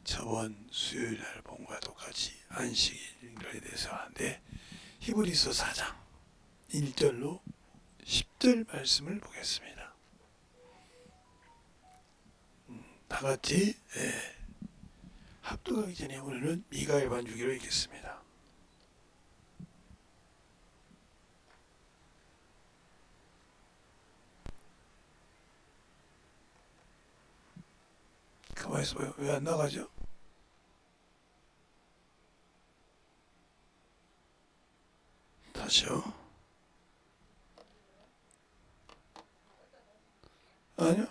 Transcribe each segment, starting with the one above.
저번 수요일날 본 거와 똑같이 안식일에 대해서 하는데 히브리서 4장 1절로 10절 말씀을 보겠습니다. 다 같이 합독하기 전에 오늘은 미가엘 반주기로 읽겠습니다. 가만있어 봐요. 왜 안 나가죠? 다시요. 아니요.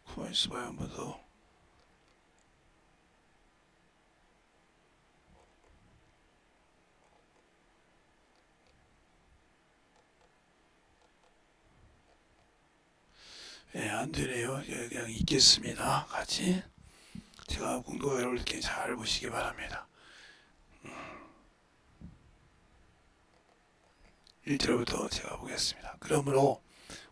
가만있어 봐요. 한 번 더. 안 되네요. 그냥 읽겠습니다. 같이. 제가 공도가 여러분들 이렇게 잘 보시기 바랍니다. 1절부터 제가 보겠습니다. 그러므로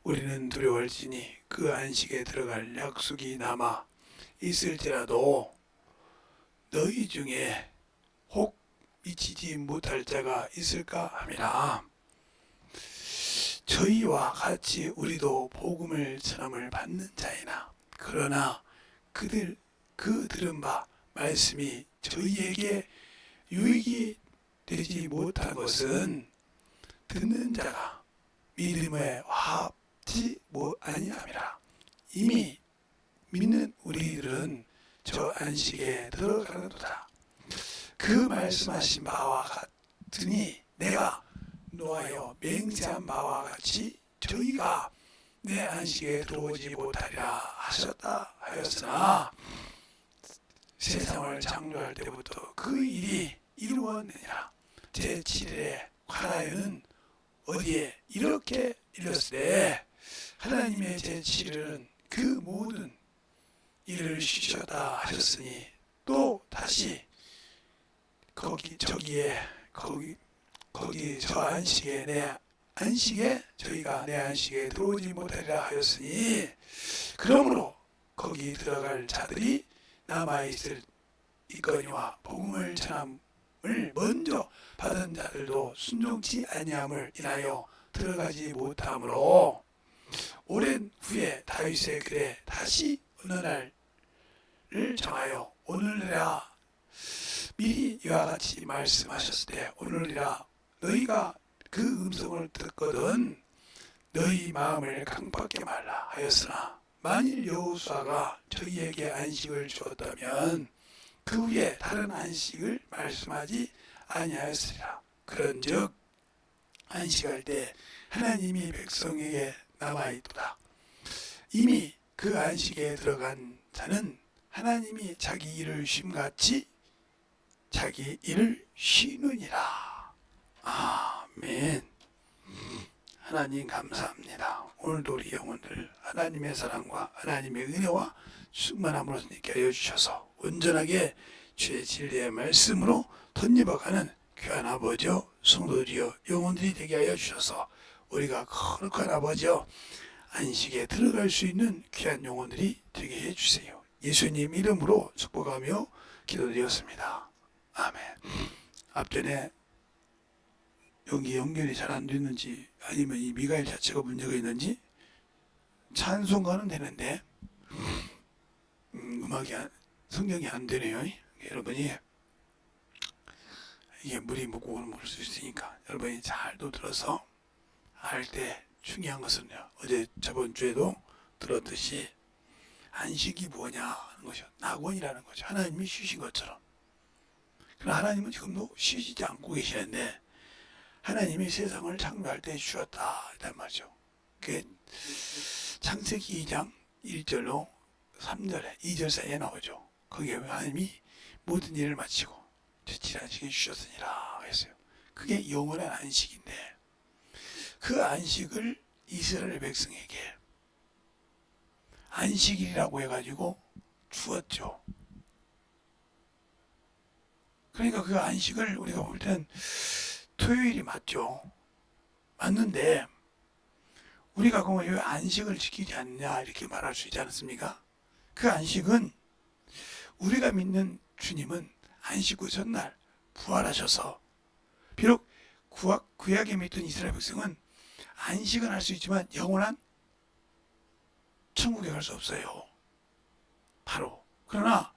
우리는 두려워할지니 그 안식에 들어갈 약속이 남아 있을지라도 너희 중에 혹 미치지 못할 자가 있을까 함이라. 저희와 같이 우리도 복음을 전함을 받는 자이나 그러나 그 들은 바 말씀이 저희에게 유익이 되지 못한 것은 듣는 자가 믿음에 화합지 아니함이라. 이미 믿는 우리들은 저 안식에 들어가는도다. 그 말씀하신 바와 같으니 내가 노하여 맹세한 바와 같이 저희가 내 안식에 들어오지 못하리라 하셨다 하였으나 세상을 창조할 때부터 그 일이 이루어내니라. 제7일에 하나님은 어디에 이렇게 일렀으되 하나님의 제7일은 그 모든 일을 쉬셨다 하셨으니 또 다시 거기 저 안식에 저희가 내 안식에 들어오지 못하리라 하였으니 그러므로 거기 들어갈 자들이 남아있을 이거니와 복음을 전함을 먼저 받은 자들도 순종치 아니함을 인하여 들어가지 못하므로 오랜 후에 다윗의 글에 다시 어느 날을 정하여 오늘이라 미리 이와 같이 말씀하셨을 때 오늘이라 너희가 그 음성을 듣거든 너희 마음을 강팍하게 말라 하였으나 만일 여호수아가 저희에게 안식을 주었다면 그 후에 다른 안식을 말씀하지 아니하였으리라. 그런즉 안식할 때 하나님이 백성에게 남아있도다. 이미 그 안식에 들어간 자는 하나님이 자기 일을 쉼같이 자기 일을 쉬느니라. 아멘. 하나님 감사합니다. 오늘도 우리 영혼들 하나님의 사랑과 하나님의 은혜와 충만함으로 있게 하여 주셔서 온전하게 주의 진리의 말씀으로 덧입어가는 귀한 아버지여 성도들이여 영혼들이 되게 하여 주셔서 우리가 거룩한 아버지여 안식에 들어갈 수 있는 귀한 영혼들이 되게 해주세요. 예수님 이름으로 축복하며 기도드렸습니다. 아멘. 앞전에 여기 연결이 잘 안 됐는지 아니면 이 미가엘 자체가 문제가 있는지 찬송가는 되는데 성경이 안 되네요. 여러분이 이게 물이 묻고 물 수 있으니까 여러분이 잘도 들어서 할 때 중요한 것은요. 어제 저번 주에도 들었듯이 안식이 뭐냐 하는 것이요. 낙원이라는 거죠. 하나님이 쉬신 것처럼. 그러나 하나님은 지금도 쉬시지 않고 계시는데 하나님이 세상을 창조할 때 쉬었다 이란 말이죠. 그게 창세기 2장 1절로 3절에 2절 사이에 나오죠. 거기에 하나님이 모든 일을 마치고 제7일 안식에 쉬셨으니라 했어요. 그게 영원한 안식인데 그 안식을 이스라엘 백성에게 안식일이라고 해가지고 주었죠. 그러니까 그 안식을 우리가 볼 때는 토요일이 맞죠. 맞는데 우리가 그러면 왜 안식을 지키지 않냐 이렇게 말할 수 있지 않습니까? 그 안식은 우리가 믿는 주님은 안식 후 전날 부활하셔서 비록 구약에 믿던 이스라엘 백성은 안식은 할 수 있지만 영원한 천국에 갈 수 없어요. 바로. 그러나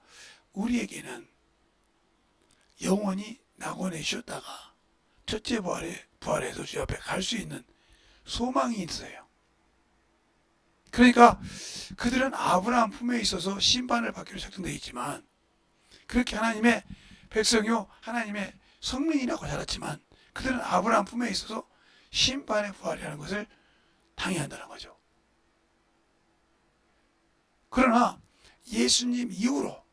우리에게는 영원히 낙원에 쉬었다가 첫째 부활해서 주 앞에 갈 수 있는 소망이 있어요. 그러니까 그들은 아브라함 품에 있어서 심판을 받기로 작정되어 있지만 그렇게 하나님의 백성이요 하나님의 성민이라고 자랐지만 그들은 아브라함 품에 있어서 심판의 부활이라는 것을 당해야 한다는 거죠. 그러나 예수님 이후로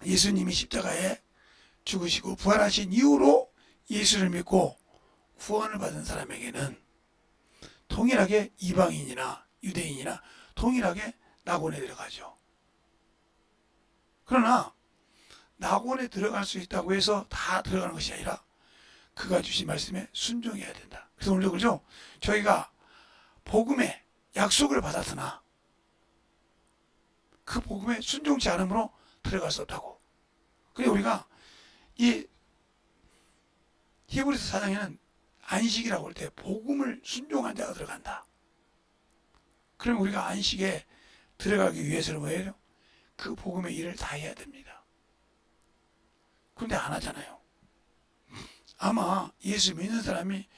예수님이 십자가에 죽으시고 부활하신 이후로 예수를 믿고 구원을 받은 사람에게는 동일하게 이방인이나 유대인이나 동일하게 낙원에 들어가죠. 그러나 낙원에 들어갈 수 있다고 해서 다 들어가는 것이 아니라 그가 주신 말씀에 순종해야 된다. 그래서 오늘도 그러죠. 저희가 복음의 약속을 받았으나 그 복음에 순종치 않음으로 들어갈 수 없다고. 그래서 우리가 이 히브리서 4장에는 안식이라고 할 때 복음을 순종한 자가 들어간다. 그럼 우리가 안식에 들어가기 위해서는 뭐예요? 그 복음의 일을 다 해야 됩니다. 그런데 안 하잖아요. 아마 예수 믿는 사람이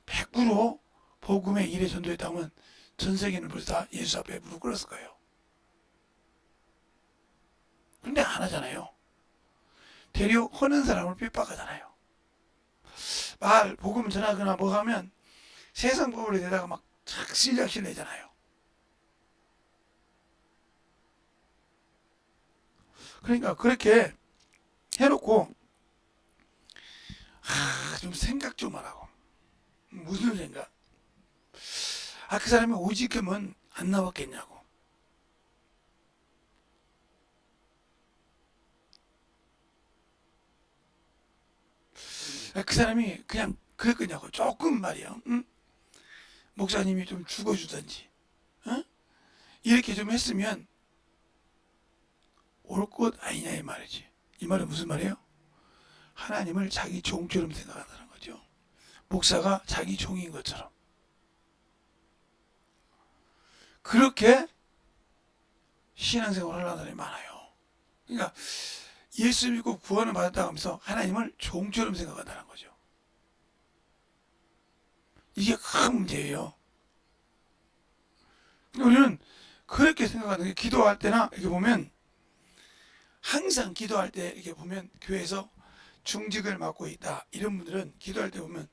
100% 복음의 일에 전도했다면 전 세계는 벌써 다 예수 앞에 무릎 꿇었을 거예요. 그런데 안 하잖아요. 되려 하는 사람을 핍박하잖아요. 복음 전하거나 뭐 하면 세상 법을 내다가 막 착실작실 내잖아요. 그러니까 그렇게 해놓고 좀 생각 좀 하라고. 무슨 생각? 그 사람이 오직하면 안 나왔겠냐고. 그 사람이 그냥 그랬겠냐고. 조금 말이야. 응? 목사님이 좀 죽어주든지 응? 이렇게 좀 했으면 올 것 아니냐 이 말이지. 이 말은 무슨 말이에요? 하나님을 자기 종처럼 생각한다는 거죠. 목사가 자기 종인 것처럼. 그렇게 신앙생활을 하는 사람이 많아요. 그러니까 예수 믿고 구원을 받았다고 하면서 하나님을 종처럼 생각한다는 거죠. 이게 큰 문제예요. 우리는 그렇게 생각하는 게 기도할 때나 이렇게 보면 항상 기도할 때 이렇게 보면 교회에서 중직을 맡고 있다 이런 분들은 기도할 때 보면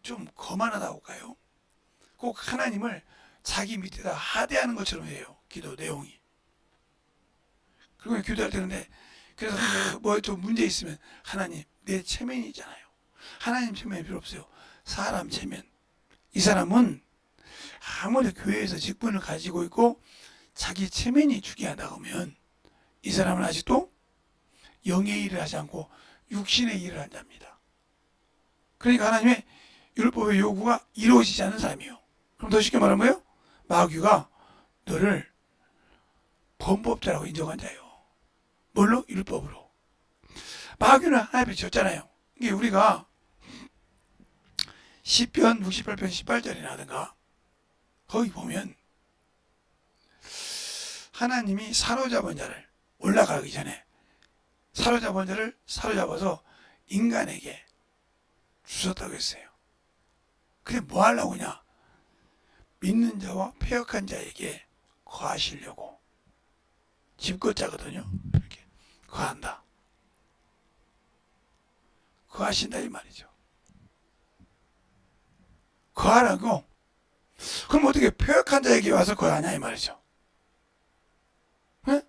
좀 거만하다고 할까요? 꼭 하나님을 자기 밑에다 하대하는 것처럼 해요. 기도 내용이. 그리고 기도할 때 근데 그래서 뭐 좀 문제 있으면 하나님 내 체면이 있잖아요. 하나님 체면이 필요 없어요. 사람 체면. 이 사람은 아무리 교회에서 직분을 가지고 있고 자기 체면이 중요하다고 하면 이 사람은 아직도 영의 일을 하지 않고 육신의 일을 한 자입니다. 그러니까 하나님의 율법의 요구가 이루어지지 않는 사람이에요. 그럼 더 쉽게 말하면 뭐예요? 마귀가 너를 범법자라고 인정한 자예요. 뭘로? 율법으로. 마귀는 하나님께 졌잖아요. 이게 우리가 시편 68편 18절이라든가 거기 보면 하나님이 사로잡은 자를 올라가기 전에 사로잡은 자를 사로잡아서 인간에게 주셨다고 했어요. 근데 뭐 하려고 하냐? 믿는 자와 패역한 자에게 거하시려고. 집것자거든요. 이렇게 거한다. 거하신다 이 말이죠. 거하라고. 그럼 어떻게 패역한 자에게 와서 거하냐 이 말이죠. 네?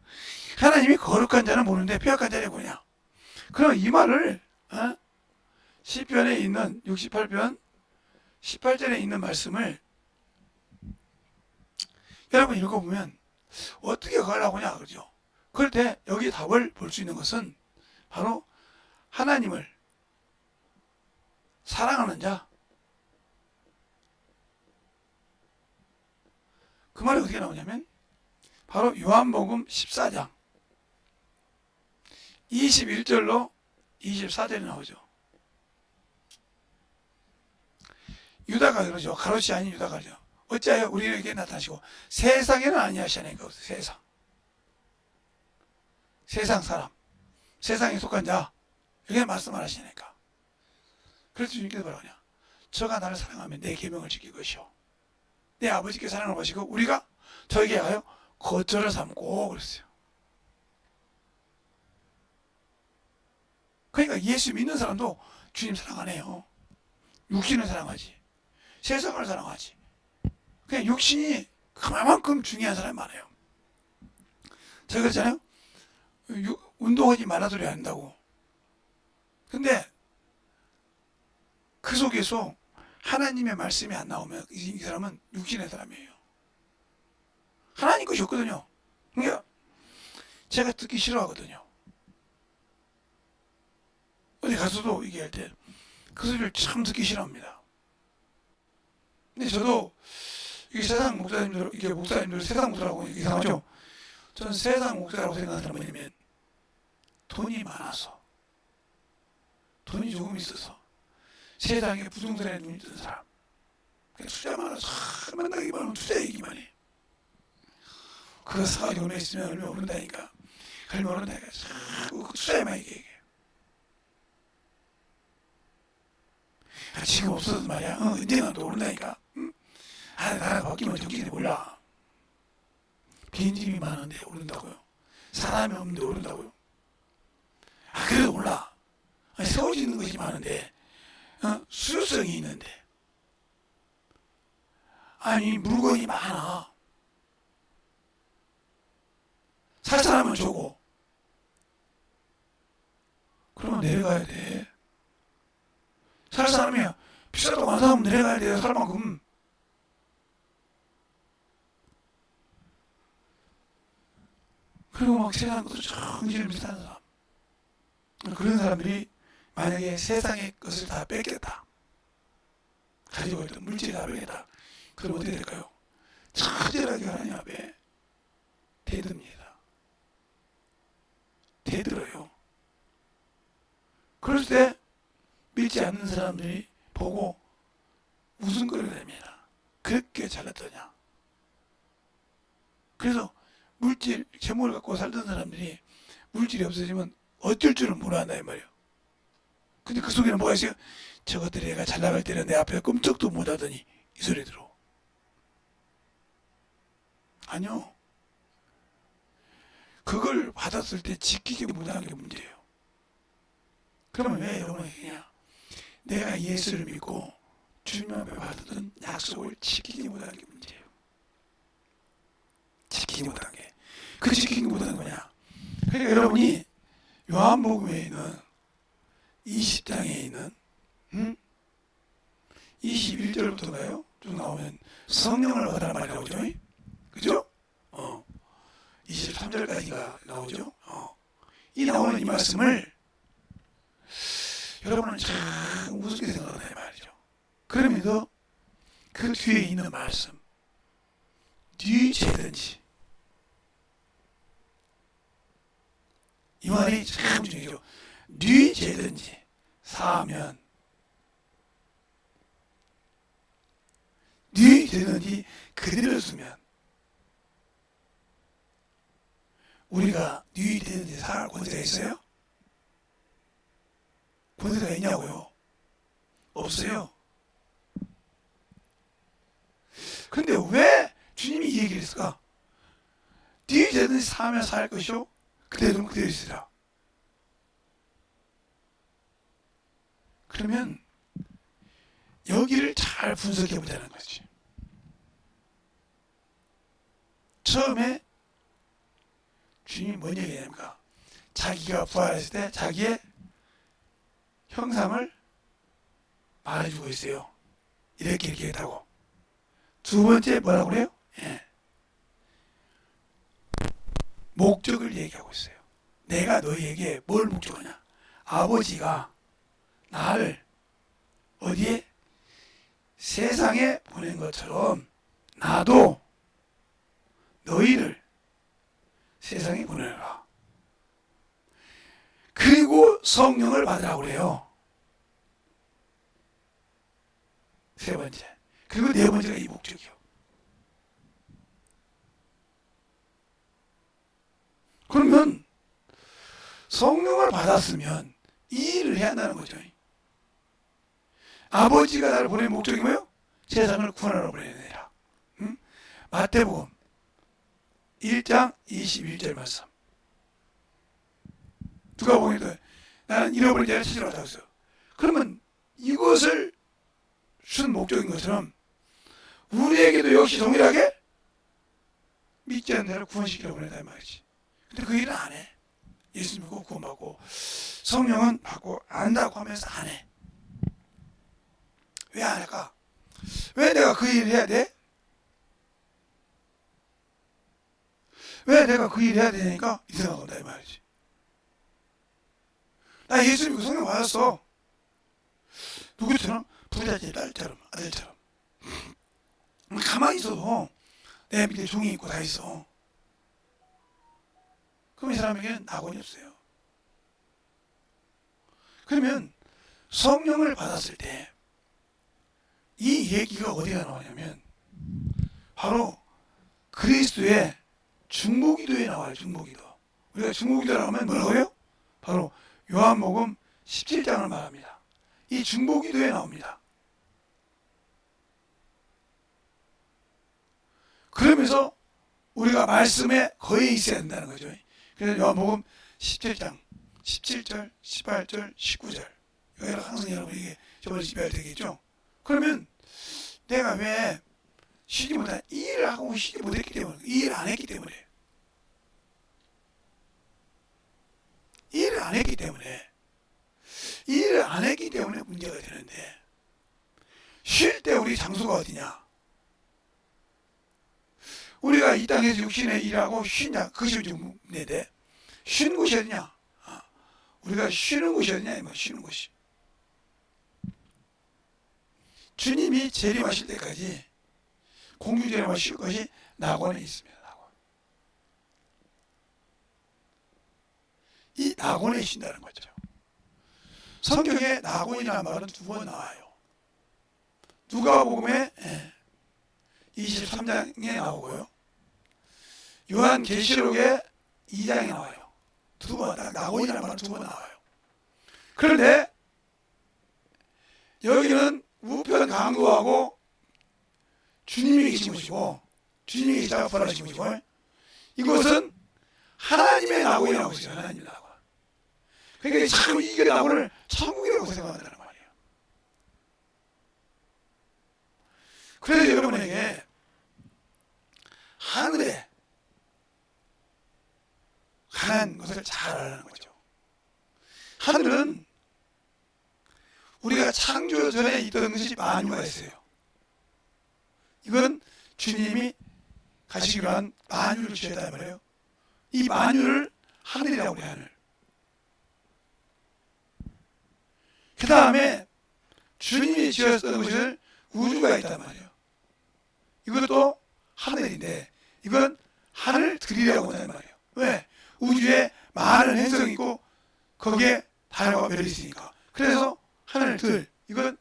하나님이 거룩한 자는 모르는데 패역한 자는 뭐냐? 그럼 이 말을 시편에 있는 68편 18절에 있는 말씀을 여러분 읽어보면 어떻게 그걸 하냐 그러죠. 그럴 때 여기 답을 볼 수 있는 것은 바로 하나님을 사랑하는 자. 그 말이 어떻게 나오냐면 바로 요한복음 14장 21절로 24절에 나오죠. 유다가 그러죠. 가롯이 아닌 유다가 그러죠. 어찌하여 우리에게 나타나시고 세상에는 아니하시냐니까. 세상 사람, 세상에 속한 자, 이렇게 말씀을 하시니까. 그래서 주님께서 뭐라고 하냐. 저가 나를 사랑하면 내 계명을 지킬 것이요 내 아버지께 사랑을 받으시고 우리가 저에게 하여 거처를 삼고 그랬어요. 그러니까 예수 믿는 사람도 주님 사랑 안 해요. 육신을 사랑하지, 세상을 사랑하지. 그냥 육신이 그만큼 중요한 사람이 많아요. 제가 그랬잖아요. 운동하지 말라 소리 안 한다고. 근데 그 속에서 하나님의 말씀이 안 나오면 이 사람은 육신의 사람이에요. 하나님 것이 없거든요. 그러니까 제가 듣기 싫어하거든요. 어디 가서도 얘기할 때 그 소리를 참 듣기 싫어합니다. 근데 저도 이게 세상 목사님들, 이게 목사님들 세상 목사라고 이상하죠? 저는 세상 목사라고 생각하는 사람은 뭐냐면 돈이 많아서, 돈이 조금 있어서 세상에 부동산에 눈이 뜬 사람, 투자 많아서 맨날 얘기만 하면 투자 얘기만 해. 그거 사가지고 얼마 있으면 얼마 오른다니까, 얼마 오른다니까, 자꾸 그 투자에만 얘기해. 지금 없어도 말이야, 언젠가 또 오른다니까. 응? 나라 바뀌면 정신이 몰라. 빈집이 많은데 오른다고요? 사람이 없는데 오른다고요? 그래도 몰라. 세워지는 것이 많은데, 수요성이 있는데, 아니 물건이 많아. 살 사람은 주고, 그러면 내려가야 돼. 살 사람이야. 비싸도 많은 사람은 내려가야 돼. 살 만큼. 그리고 막 세상 것도 정신을 비슷하는 사람. 그런 사람들이 만약에 세상의 것을 다 뺏겼다. 가지고 있던 물질을 다 뺏겼다. 그럼 어떻게 될까요? 처절하게 하나님 앞에 대듭니다. 대들어요. 그럴 때 믿지 않는 사람들이 보고 웃음거리가 됩니다. 그렇게 잘났더냐. 그래서 물질, 재물을 갖고 살던 사람들이 물질이 없어지면 어쩔 줄을 몰라한다 이 말이에요. 근데 그 속에는 뭐가 있어요? 저것들이 내가 잘 나갈 때는 내 앞에 끔찍도 못하더니 이 소리 들어. 아니요. 그걸 받았을 때 지키지 못하는 게 문제예요. 그러면 왜 여러분이 그냥 내가 예수를 믿고 주님 앞에 받았던 약속을 지키지 못하는 게 문제예요. 지키지 못한 게. 그 지키지 못하는 거냐. 그러니까 여러분이 요한복음에 있는 20장에 있는 21절부터가요. 쭉 나오면 성령을 얻으라는 말이 나오죠. 그죠? 23절까지가 나오죠. 이 나오는 이 말씀을 여러분은 참 우습게 생각한다 이 말이죠. 그럼에도 그 뒤에 있는 말씀, 네 죄든지, 이 말이 참 중요해요. 네 죄든지 사하면, 네 죄든지 그대로 쓰면, 우리가 네 죄든지 사할 권세가 있어요? 권세가 있냐고요? 없어요. 그런데 왜 주님이 이 얘기를 했을까? 네 죄든지 사하면 살 것이요 그대로 그대로 있으라. 그러면 여기를 잘 분석해 보자는 거지. 처음에 주님이 뭔 얘기냐니까 자기가 부활했을 때 자기의 형상을 말해주고 있어요. 이렇게 했다고. 두 번째 뭐라고 그래요? 예. 목적을 얘기하고 있어요. 내가 너희에게 뭘 목적하냐? 아버지가 나를 어디에? 세상에 보낸 것처럼 나도 너희를 세상에 보내라. 그리고 성령을 받으라고 그래요. 세 번째. 그리고 네 번째가 이 목적이요. 그러면 성령을 받았으면 이 일을 해야 한다는 거죠. 아버지가 나를 보낸 목적이 뭐예요? 세상을 구원하러 보내느니라. 응? 마태복음 1장 21절 말씀. 누가복음에도 나는 잃어버린 자를 찾으러 왔다고 했어요. 그러면 이것을 순 목적인 것처럼 우리에게도 역시 동일하게 믿지 않는 자를 구원시키려고 그런다 이 말이지. 근데 그 일은 안 해. 예수 믿고 구원받고 성령은 받고 안다고 하면서 안 해. 왜 안 할까? 왜 내가 그 일을 해야 돼? 왜 내가 그 일을 해야 되니까 이 생각 온다 이 말이지. 나 예수 믿고 성령 받았어. 누구처럼? 부자집 딸처럼, 아들처럼. 가만히 있어도 내 밑에 종이 있고 다 있어. 그럼 이 사람에게는 낙원이 없어요. 그러면 성령을 받았을 때 이 얘기가 어디가 나오냐면 바로 그리스도의 중보기도에 나와요. 중보기도. 우리가 중보기도라고 하면 뭐라고 해요? 바로 요한복음 17장을 말합니다. 이 중보기도에 나옵니다. 그러면서 우리가 말씀에 거의 있어야 된다는 거죠. 그래서 요한복음 17장 17절, 18절, 19절 여기가 항상 여러분에게 저번에 집에 되겠죠. 그러면 내가 왜 쉬지 못한 이 일을 하고 쉬지 못했기 때문에 이 일을 안 했기 때문에 이 일을 안 했기 때문에 이 일을 안 했기 때문에 문제가 되는데 쉴 때 우리 장소가 어디냐? 우리가 이 땅에서 육신에 일하고 쉬냐? 그것이 문제인데 쉬는 곳이 어디냐? 우리가 쉬는 곳이 어디냐? 쉬는 곳이 주님이 재림하실 때까지 공중재림하실 것이 낙원에 있습니다. 낙원. 이 낙원에 쉰다는 거죠. 성경에 낙원이라는 말은 두 번 나와요. 누가복음에 23장에 나오고요. 요한계시록에 2장에 나와요. 두 번, 낙원이라는 말은 두 번 나와요. 그런데 여기는 우편 강도하고 주님이 계신 곳이고 주님이 작업하신 곳이고 이것은 하나님의 낙원이라고 있어요. 하나님의 낙원. 그러니까 참 이게 낙원을 천국이라고 생각한다는 말이에요. 그래서 여러분에게 하늘에 가는 것을 잘 알아라는 거죠. 하늘은 우리가 창조 전에 있던 것이 만유가 있어요. 이건 주님이 가시기로 한 만유를 주셨단 말이에요. 이 만유를 하늘이라고 해요. 하늘. 그 다음에 주님이 지었던 것을 우주가 있단 말이에요. 이것도 하늘인데 이건 하늘들이라고 한단 말이에요. 왜? 우주에 많은 행성이 있고 거기에 달과 별이 있으니까. 그래서 하늘들, 이건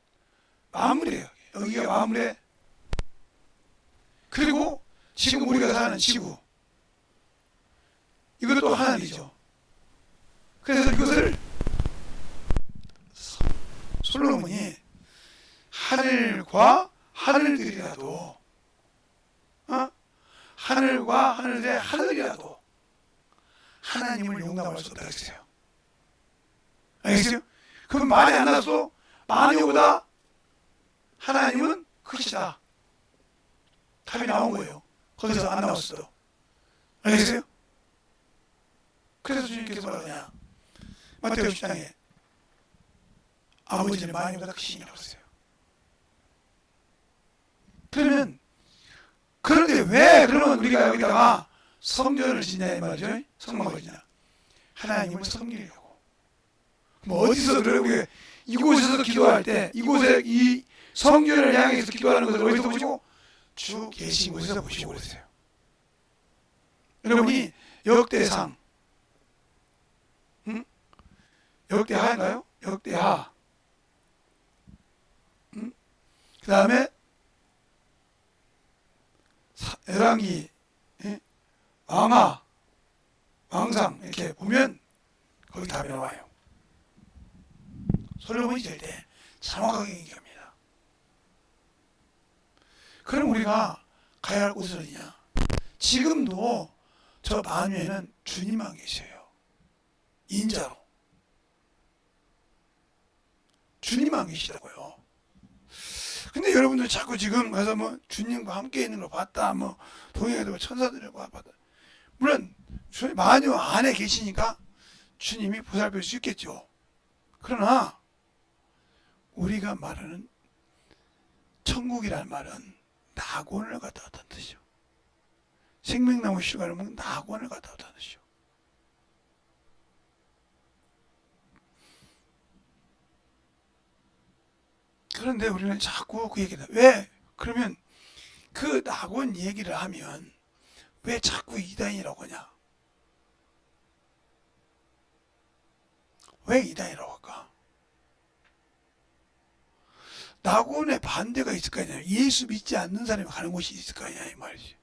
만물이에요. 여기가 만물에. 그리고 지금 우리가 사는 지구, 이것도 하늘이죠. 그래서 이것을 솔로몬이 하늘과 하늘들이라도 하늘과 하늘의 하늘이라도 하나님을 용납할 수 없다고 했어요. 알겠어요? 그럼 말이 안 나서 만유보다 하나님은 크시다. 답이 나온 거예요. 거기서 안 나왔어도. 알겠어요? 그래서 주님께서 뭐라 그러냐? 마태복음 10장에 아버지는 만유보다 크시니라고 했어요. 그러면 그런데 왜 그러면 우리가 여기다가 성전을 짓냐 이 말이죠. 성막을 짓냐. 하나님을 섬기려고. 뭐 어디서 그러고 이곳에서 기도할 때 이곳에 이 성전을 향해서 기도하는 것을 어디서 보시고 주 계신 곳에서 보시고 그러세요. 여러분이 역대상 역대하인가요? 역대하 그 다음에 열왕기 왕하 왕상 이렇게 보면 거기 답이 나와요. 솔로몬이 될 때 정확하게 얘기합니다. 그럼 우리가 가야 할 곳은 어디냐? 지금도 저 만유에는 주님만 계셔요. 인자로 주님만 계시다고요. 근데 여러분들 자꾸 지금 가서 뭐 주님과 함께 있는 걸 봤다, 뭐 동행에도 천사들과 봤다. 물론 만유 안에 계시니까 주님이 보살필 수 있겠죠. 그러나 우리가 말하는 천국이라는 말은 낙원을 갖다 왔다는 뜻이죠. 생명나무 씨가 보면 낙원을 갖다 왔다는 뜻이죠. 그런데 우리는 자꾸 그 얘기를 왜? 그러면 그 낙원 얘기를 하면 왜 자꾸 이단이라고 하냐? 왜 이단이라고 할까? 낙원에 반대가 있을 거 아니야. 예수 믿지 않는 사람이 가는 곳이 있을 거 아니야 이 말이지.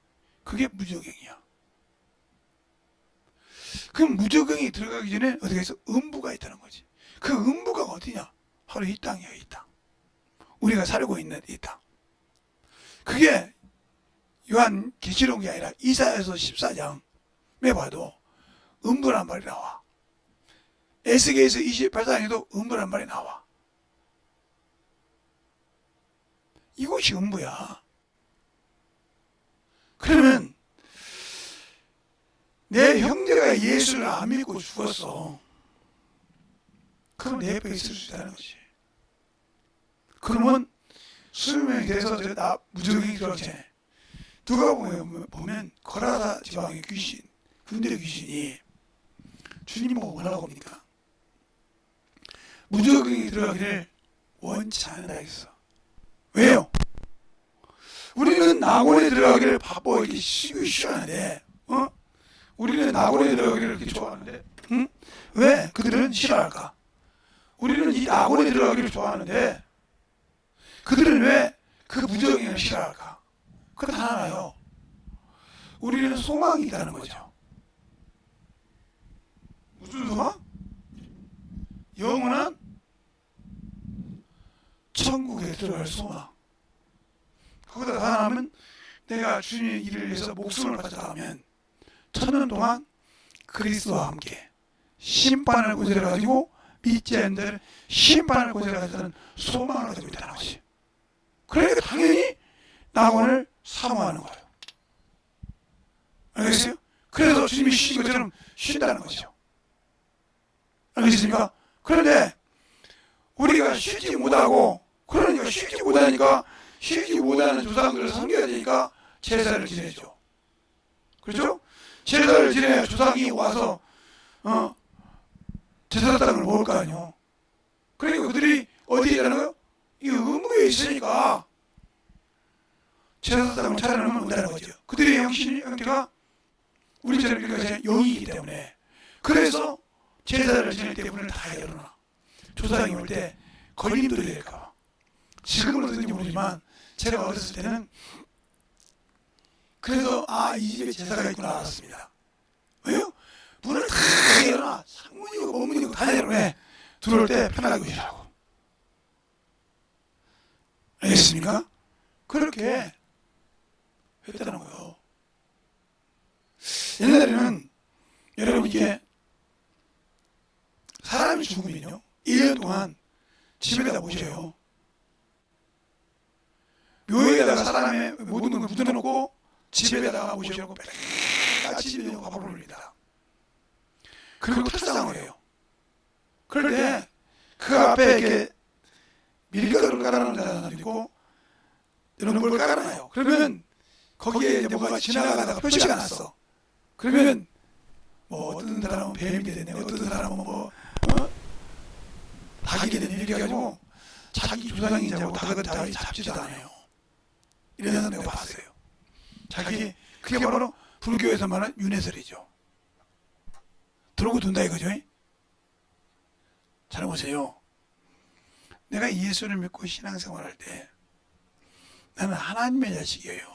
그게 무적행이야. 그럼 무적행이 들어가기 전에 어떻게 해서 음부가 있다는 거지. 그 음부가 어디냐? 바로 이 땅이야, 이 땅. 우리가 살고 있는 이 땅. 그게 요한 계시록이 아니라 이사야서 14장에 봐도 음부란 말이 나와. 에스겔서 28장에도 음부란 말이 나와. 이곳이 음부야. 그러면 내 형제가 예수를 안 믿고 죽었어. 그럼 내 옆에 있을 수 있다는 거지. 그러면 수명이 돼서 나 무적이 그렇지. 누가 보면 거라사 지방의 귀신, 군대 귀신이 주님 보고 뭐라고 합니까? 무적이 들어가기를 원치 않는다 했어. 왜요? 우리는 낙원에 들어가기를 바빠 이렇게 시원한데, 우리는 낙원에 들어가기를 이렇게 좋아하는데, 왜 그들은 싫어할까? 우리는 이 낙원에 들어가기를 좋아하는데, 그들은 왜 그 무적행을 싫어할까? 그건 하나요. 우리는 소망이 있다는 거죠. 무슨 소망? 영원한 천국에 들어갈 소망. 거기다 하나는 내가 주님의 일을 위해서 목숨을 바쳤다 하면 1000년 동안 그리스도와 함께 심판을 고지해가지고 믿지 않는 자를 심판을 고지해가지고 소망을 가지고 있다는 것이. 그러니까 당연히 낙원을 사모하는 거예요. 알겠어요? 그래서 주님이 쉬신 것처럼 쉰다는 거죠. 알겠습니까? 그런데 우리가 쉬지 못하고, 그러니까 쉬지 못하니까 쉬지 못하는 조상들을 섬겨야 되니까 제사를 지내죠. 그렇죠? 제사를 지내야 조상이 와서 제사 땅을 먹을 거 아니에요. 그러니까 그들이 어디에 있다는 거예요? 이 음부에 있으니까 제사 땅을 차려놓으면 온다는 거죠. 그들의 형태가 우리처럼 이렇게 영이기 때문에. 그래서 제사를 지낼 때 문을 다 열어놔. 조상이 올 때 걸림돌이 될까 봐. 지금은 어떤지 모르지만 제가 어렸을 때는 그래서 이 집에 제사가 있구나 알았습니다. 왜요? 문을 다 열어놔. 상문이고 문이고 다 열어놔. 들어올 때 편하게 오시라고. 알겠습니까? 그렇게 했다는 거예요. 옛날에는 여러분 이게 사람이 죽으면요 1년 동안 집에다 모셔요. 묘에다가 사람의 모든 걸 묻어놓고 집에다가 모셔놓고 같이 집에 밥을 올립니다. 그리고 탈상을 해요. 그럴 때 그 앞에 이렇게 밀가루를 깔아놓은 사람도 있고 이런 걸 깔아놔요. 그러면 거기에 이제 뭐가 지나가다가 표시가 났어. 그러면 뭐 어떤 사람은 뱀이 되네, 어떤 사람은 뭐 닭이 되네 이렇게 해가지고 자기 조상인자고 닭은 자기 잡지도 않아요. 이런 사람 내가 봤어요. 자기 그게 바로 불교에서 말하는 윤회설이죠. 들고 둔다 이거죠. 잘 보세요. 내가 예수를 믿고 신앙생활할 때 나는 하나님의 자식이에요.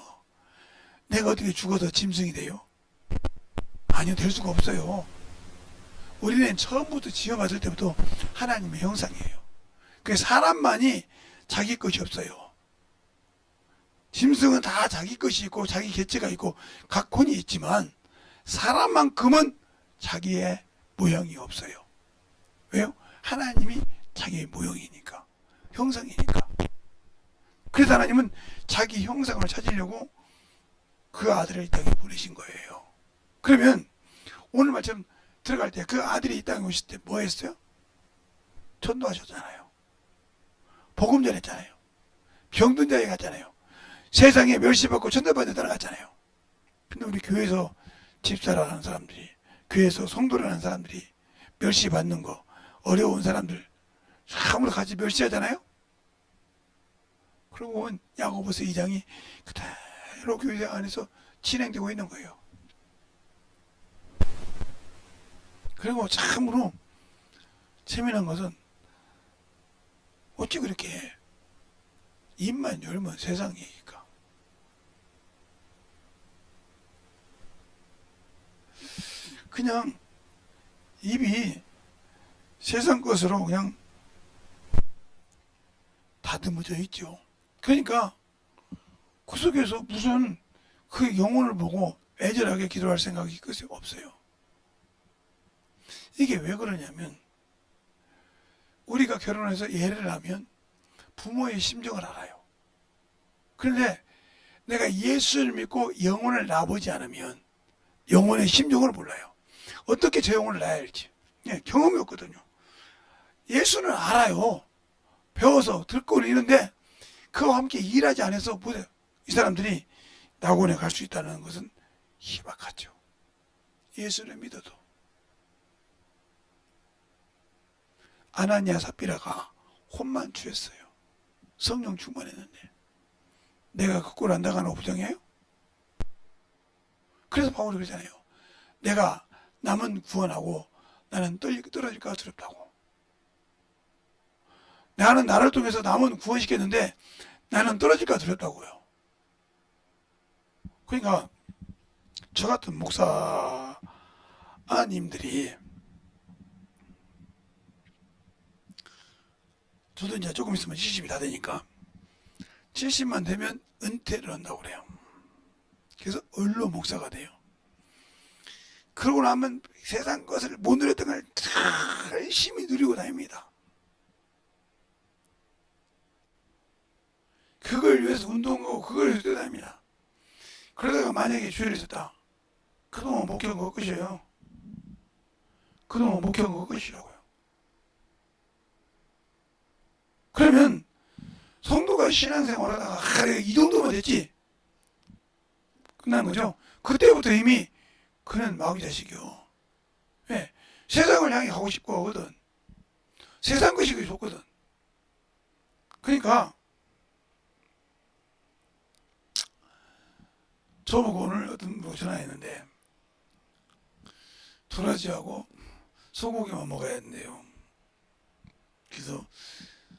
내가 어떻게 죽어서 짐승이 돼요? 아니요, 될 수가 없어요. 우리는 처음부터 지어봤을 때부터 하나님의 형상이에요. 그래서 사람만이 자기 것이 없어요. 짐승은 다 자기 것이 있고 자기 개체가 있고 각혼이 있지만 사람만큼은 자기의 모형이 없어요. 왜요? 하나님이 자기의 모형이니까, 형상이니까. 그래서 하나님은 자기 형상을 찾으려고 그 아들을 이 땅에 보내신 거예요. 그러면 오늘 말씀 들어갈 때 그 아들이 이 땅에 오실 때 뭐 했어요? 전도하셨잖아요. 복음 전했잖아요. 병든 자에 갔잖아요. 세상에 멸시받고 천대받는 데로 갔잖아요. 근데 우리 교회에서 집사라는 사람들이, 교회에서 성도라는 사람들이 멸시받는 거, 어려운 사람들 참으로 같이 멸시하잖아요. 그러고 보면 야고보서 2장이 그대로 교회 안에서 진행되고 있는 거예요. 그리고 참으로 재미난 것은 어찌 그렇게 입만 열면 세상이니까. 그냥 입이 세상 것으로 그냥 다듬어져 있죠. 그러니까 그 속에서 무슨 그 영혼을 보고 애절하게 기도할 생각이 글쎄 없어요. 이게 왜 그러냐면 우리가 결혼해서 예를 하면 부모의 심정을 알아요. 그런데 내가 예수를 믿고 영혼을 낳아보지 않으면 영혼의 심정을 몰라요. 어떻게 저 영혼을 낳아야 할지. 경험이 없거든요. 예수는 알아요. 배워서 듣고는 있는데 그와 함께 일하지 않아서 보세요. 이 사람들이 낙원에 갈 수 있다는 것은 희박하죠. 예수를 믿어도. 아나니아 삽비라가 혼만 취했어요. 성령 충만했는데 내가 그 꼴 안다가는 부정해요? 그래서 바울이 그러잖아요. 내가 남은 구원하고 나는 떨어질까 두렵다고. 나는 나를 통해서 남은 구원시켰는데 나는 떨어질까 두렵다고요. 그러니까 저 같은 목사님들이, 저도 이제 조금 있으면 70이 다 되니까 70만 되면 은퇴를 한다고 그래요. 그래서 언로 목사가 돼요. 그러고 나면 세상 것을 못 누렸던 걸 열심히 누리고 다닙니다. 그걸 위해서 운동하고 그걸 위해서 뛰어다닙니다. 그러다가 만약에 주일이 있었다. 그동안 목회한 거 끝이에요. 그동안 목회한 거 끝이라고요. 그러면 성도가 신앙생활 하다가 내가 이 정도만 됐지 끝나는 거죠. 그때부터 이미 그는 마귀 자식이요. 왜? 세상을 향해 가고 싶고 하거든. 세상 것이 좋거든. 그러니까 저보고 오늘 어떤 분 전화했는데 도라지하고 소고기만 먹어야 된대요. 그래서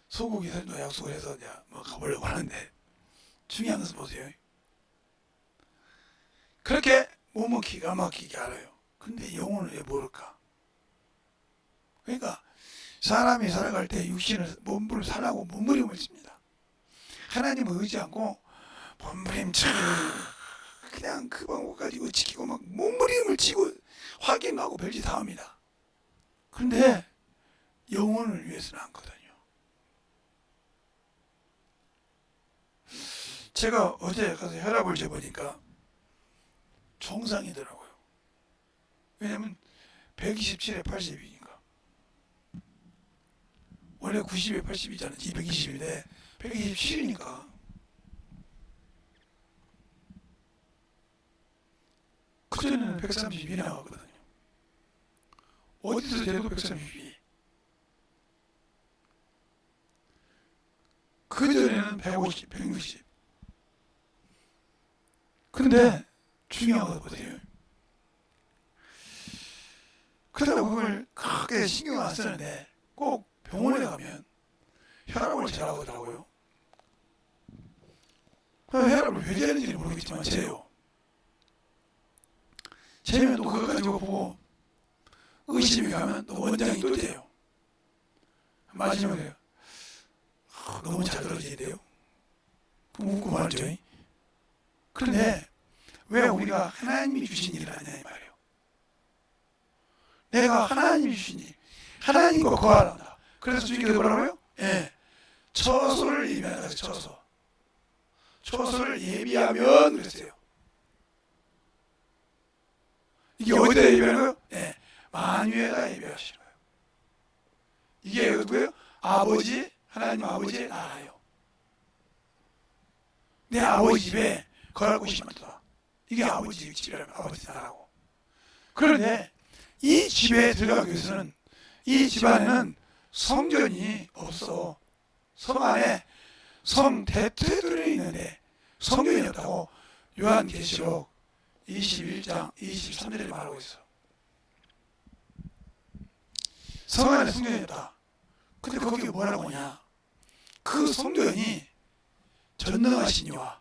소고기 살도 약속을 해서 이제 뭐 가보려고 하는데 중요한 것은 보세요. 그렇게 몸은 기가 막히게 알아요. 근데 영혼을 왜 모를까? 그러니까 사람이 살아갈 때 육신을 몸부를 살라고 몸부림을 칩니다. 하나님을 의지 않고 몸부림 그냥 그 방법 가지고 지키고 막 몸부림을 치고 확인하고 별짓 다 합니다. 그런데 영혼을 위해서는 않거든요. 제가 어제 가서 혈압을 재보니까 정상이더라고요. 왜냐면 127에 80이니까. 원래 90에 80이잖아요. 220인데 127이니까. 그전에는 132 나왔거든요. 어디서 재도 132. 그전에는 150, 160. 근데 중요한 거 보세요. 그러다 그걸 크게 신경 안 쓰는데 꼭 병원에 가면 혈압을 재라고 하더라고요. 혈압을 왜 재는지는 모르겠지만 재요. 재면 또 그거 가지고 보고 의심이 가면 또 원장이 또 재요. 마지막에 너무 잘 떨어지는데요. 그럼 웃고 말죠. 그런데 왜 우리가 하나님이 주신 일을 하냐 이 말이에요. 내가 하나님이 주신 일, 하나님과 거하란다. 그래서 주님께서 뭐라고요? 예, 처소를 예비하라. 처소를 예비하면 그랬어요. 이게 어디다 예비하는 거예요? 예, 만유에다 예비하시는 거예요. 이게 누구예요? 아버지, 하나님 아버지의 나라예요. 내 아버지 집에 거할 곳이 많다. 이게 아버지 집이라면 아버지 나라고. 그런데 이 집에 들어가기 위해서는 이 집안에는 성전이 없어. 성 안에 성 대퇴들이 있는데 성전이 없다고 요한계시록 21장 23절에 말하고 있어. 성 안에 성전이 없다. 근데 거기에 뭐라고 하냐? 그 성전이 전능하신 이와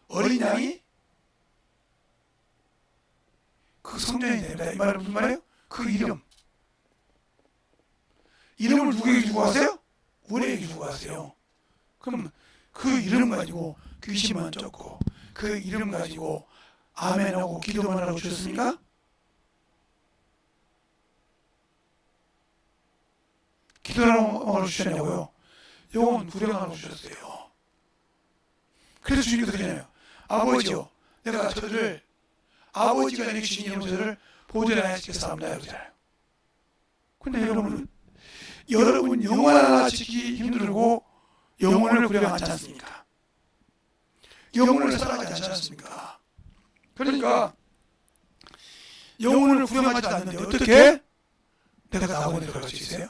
어린 양이 그 성전이 됩니다. 이 말은 무슨 말이에요? 그 이름을 누구에게 주고 가세요? 우리에게 주고 가세요. 그럼 그 이름 가지고 귀신만 쫓고 그 이름 가지고 아멘하고 기도만 하라고 주셨습니까? 기도하라고 주셨냐고요? 영혼 구령하라고 주셨어요. 그래서 주님께서 그러잖아요. 아버지요, 내가 저를 아버지가 내게 주신 이름으로 저를 보존하여 하시겠사옵니다. 그러잖아요. 근데 여러분 영혼 하나 지키기 힘들고 영혼을 구령하지 않습니까? 영혼을 사랑하지 않지 않습니까? 그러니까 영혼을 구령하지 않는데 어떻게 내가 낙원에 들어갈 수 있어요?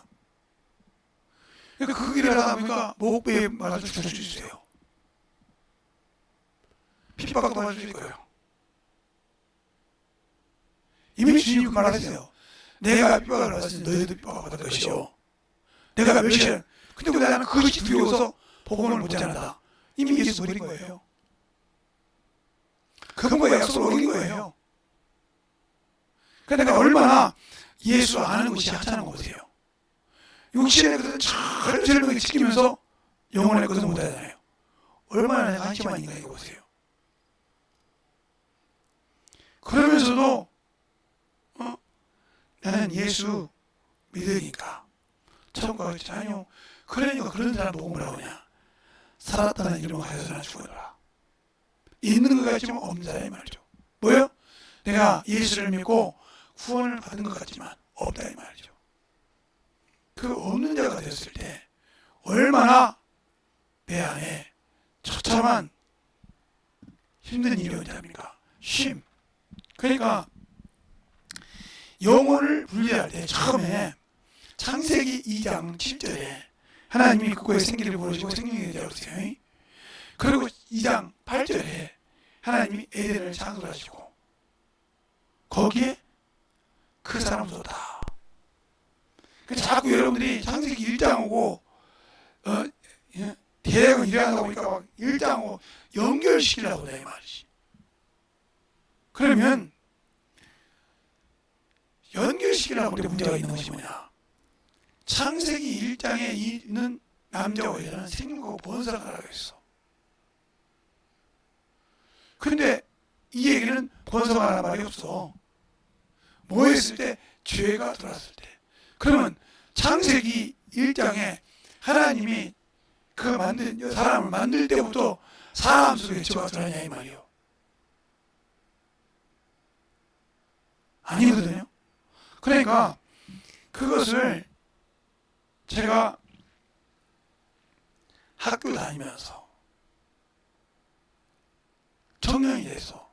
그러니까 그 길을 하다 보니까 목배에 맞아서 죽을 수 있어요. 핍박도 받을 수 있고요. 이미 주님이 그 말하셨어요. 내가 핍박을 받았으니 너희도 핍박을 받을 것이요. 내가 멸시하는. 근데 왜 나는 그것이 두려워서 복음을 못 전한다. 이미 예수 버린 거예요. 그분과의 약속을 어긴 거예요. 그러니까 내가 얼마나 예수 아는 것이 하찮은 거 보세요. 육신의 것은 철저하게 지키면서 영혼의 것은 못하잖아요. 얼마나 내가 한심한 인간인가 보세요. 그러면서도 나는 예수 믿으니까 천국 가겠지. 아니요. 그러니까 그런 사람 보고 뭐라고 하냐. 살았다는 이름을 가져서나 죽어라. 있는 것 같지만 없는 사람이 말이죠. 뭐요? 내가 예수를 믿고 구원을 받은 것 같지만 없다 이 말이죠. 그 없는 자가 되었을 때 얼마나 내 안에 처참한 힘든 일이 온지 압니까? 쉼. 그러니까 영혼을 분리할 때 처음에 창세기 2장 7절에 하나님이 그거에 생기를 부르시고 생명이 되라고 그러세요. 그리고 2장 8절에 하나님이 에덴을 창설하시고 거기에 그 사람도 다. 그래서 자꾸 여러분들이 창세기 1장 오고 대략은 일어나다 보니까 막 1장 오고 연결시키려고 그래 이 말이지. 그러면 연결시키려고 그래 문제가 있는 것이 뭐냐. 창세기 1장에 있는 남자와 여자는 생명하고 번성을 하라고 했어. 그런데 이 얘기는 번성하라는 말이 없어. 뭐 했을 때? 죄가 들어왔을 때. 그러면 창세기 1장에 하나님이 그 만든 사람을 만들 때부터 사람 속에 죄가 들어왔냐 이 말이에요. 아니거든요. 그러니까 그것을 제가 학교 다니면서 성령이 돼서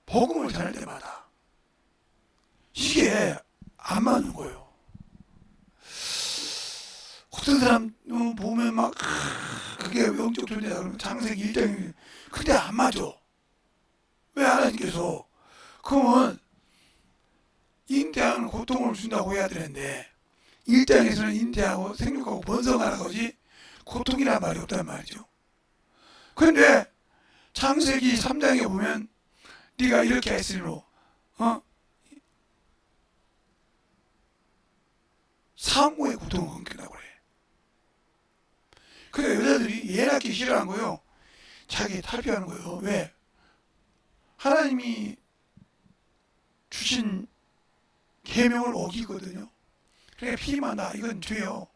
복음을 전할 때마다 이게 안 맞는 거예요. 어떤 사람 보면 막 그게 영적 존재다 그러면 창세기 1장 근데 안 맞아. 왜 하나님께서 그러면 잉태하는 고통을 준다고 해야 되는데 1장에서는 잉태하고 생육하고 번성하라고 하지 고통이란 말이 없단 말이죠. 그런데 창세기 3장에 보면 네가 이렇게 했으므로 상호의 고통을 끊긴다고 그래. 그러니까 여자들이 애 낳기 싫어하는 거예요. 자기 탈피하는 거예요. 왜? 하나님이 주신 계명을 어기거든요. 그러니까 피만 나 이건 죄요.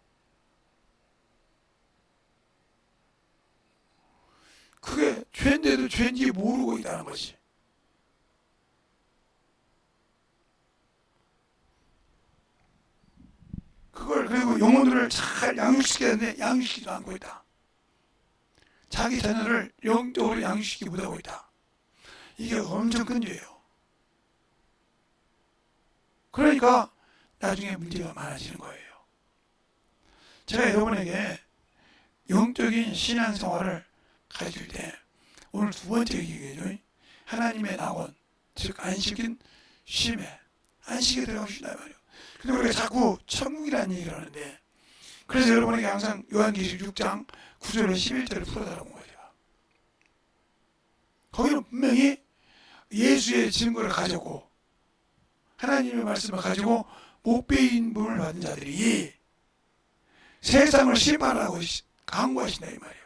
그게 죄인데도 죄인지 모르고 있다는 것이. 그걸 그리고 영혼들을 잘 양육시켜야 되는데 양육시키지도 않고 있다. 자기 자녀를 영적으로 양육시키지 못하고 있다. 이게 엄청 큰 죄예요. 그러니까 나중에 문제가 많아지는 거예요. 제가 여러분에게 영적인 신앙생활을 가르칠 때 오늘 두 번째 얘기죠. 하나님의 낙원, 즉 안식인 쉼에 안식에 들어가고 싶다 말이에요. 근데 우리가 자꾸 천국이라는 얘기를 하는데 그래서 여러분에게 항상 요한계시록 6장 9절에 11절을 풀어달라고 거예요. 거기는 분명히 예수의 증거를 가지고 하나님의 말씀을 가지고 목배임을 받은 자들이 세상을 심판하고 강구하신다 이 말이에요.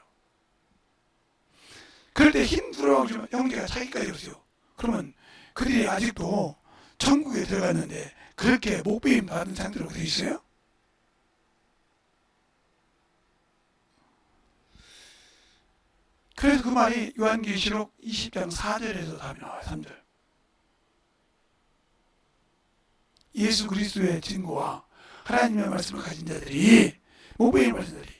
그럴 때 힘들어하면 형제가 자기까지 없어요. 그러면 그들이 아직도 천국에 들어갔는데 그렇게 목배임 받은 상태로 되어 있어요? 그래서 그 말이 요한계시록 20장 4절에서 답이 나와요. 3절. 예수 그리스도의 증거와 하나님의 말씀을 가진 자들이 목배임을 받은 자들이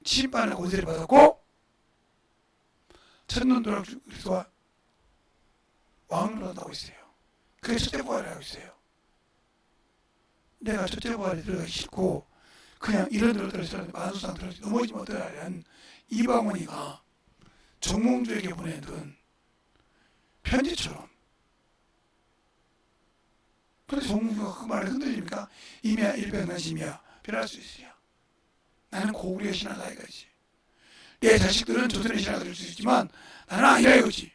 심판의 권세를 받았고 천년도락 그리스도와 왕으로 나오고 있어요. 그게 첫째 부활을 하고 있어요. 내가 첫째 부활에 들어가기 싫고 그냥 이런 데로 들어서 만수상 들어서 넘어지면 어떡하냐는 이방원이가 정몽주에게 보내는 편지처럼. 그래서 정몽주가 그 말에 흔들립니까? 이미야 일백만심이야 변할 수 있으냐. 나는 고구려의 신하다이거지. 내 자식들은 조선의 신하가 될 수 있지만 나는 아니라 이거지.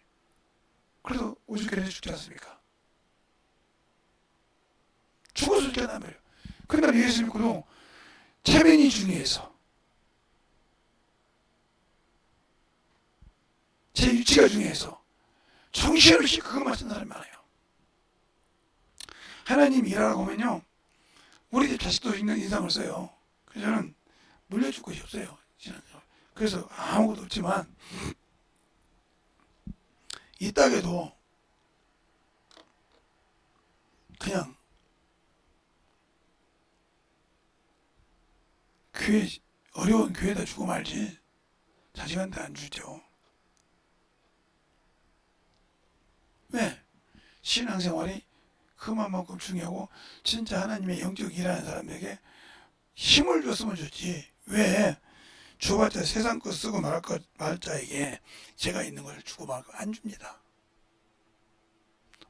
그래서 오죽했는데 죽지 않습니까? 죽어서 죽지 않단 말이에요. 그러니까 예수 믿고도 체면이 중요해서 제 위치가 중요해서 정신없이 그것만 쓴 사람이 많아요. 하나님 일하라고 하면요 우리 집 자식도 인상을 써요. 그래서 저는 물려줄 곳이 없어요. 그래서 아무것도 없지만 이 땅에도 그냥 교회 어려운 교회에다 주고 말지 자식한테 안 주죠. 왜? 신앙생활이 그만큼 중요하고 진짜 하나님의 영적 일하는 사람에게 힘을 줬으면 좋지. 왜? 줘봤자 세상 거 쓰고 말 자에게 제가 있는 걸 주고 말고 안 줍니다.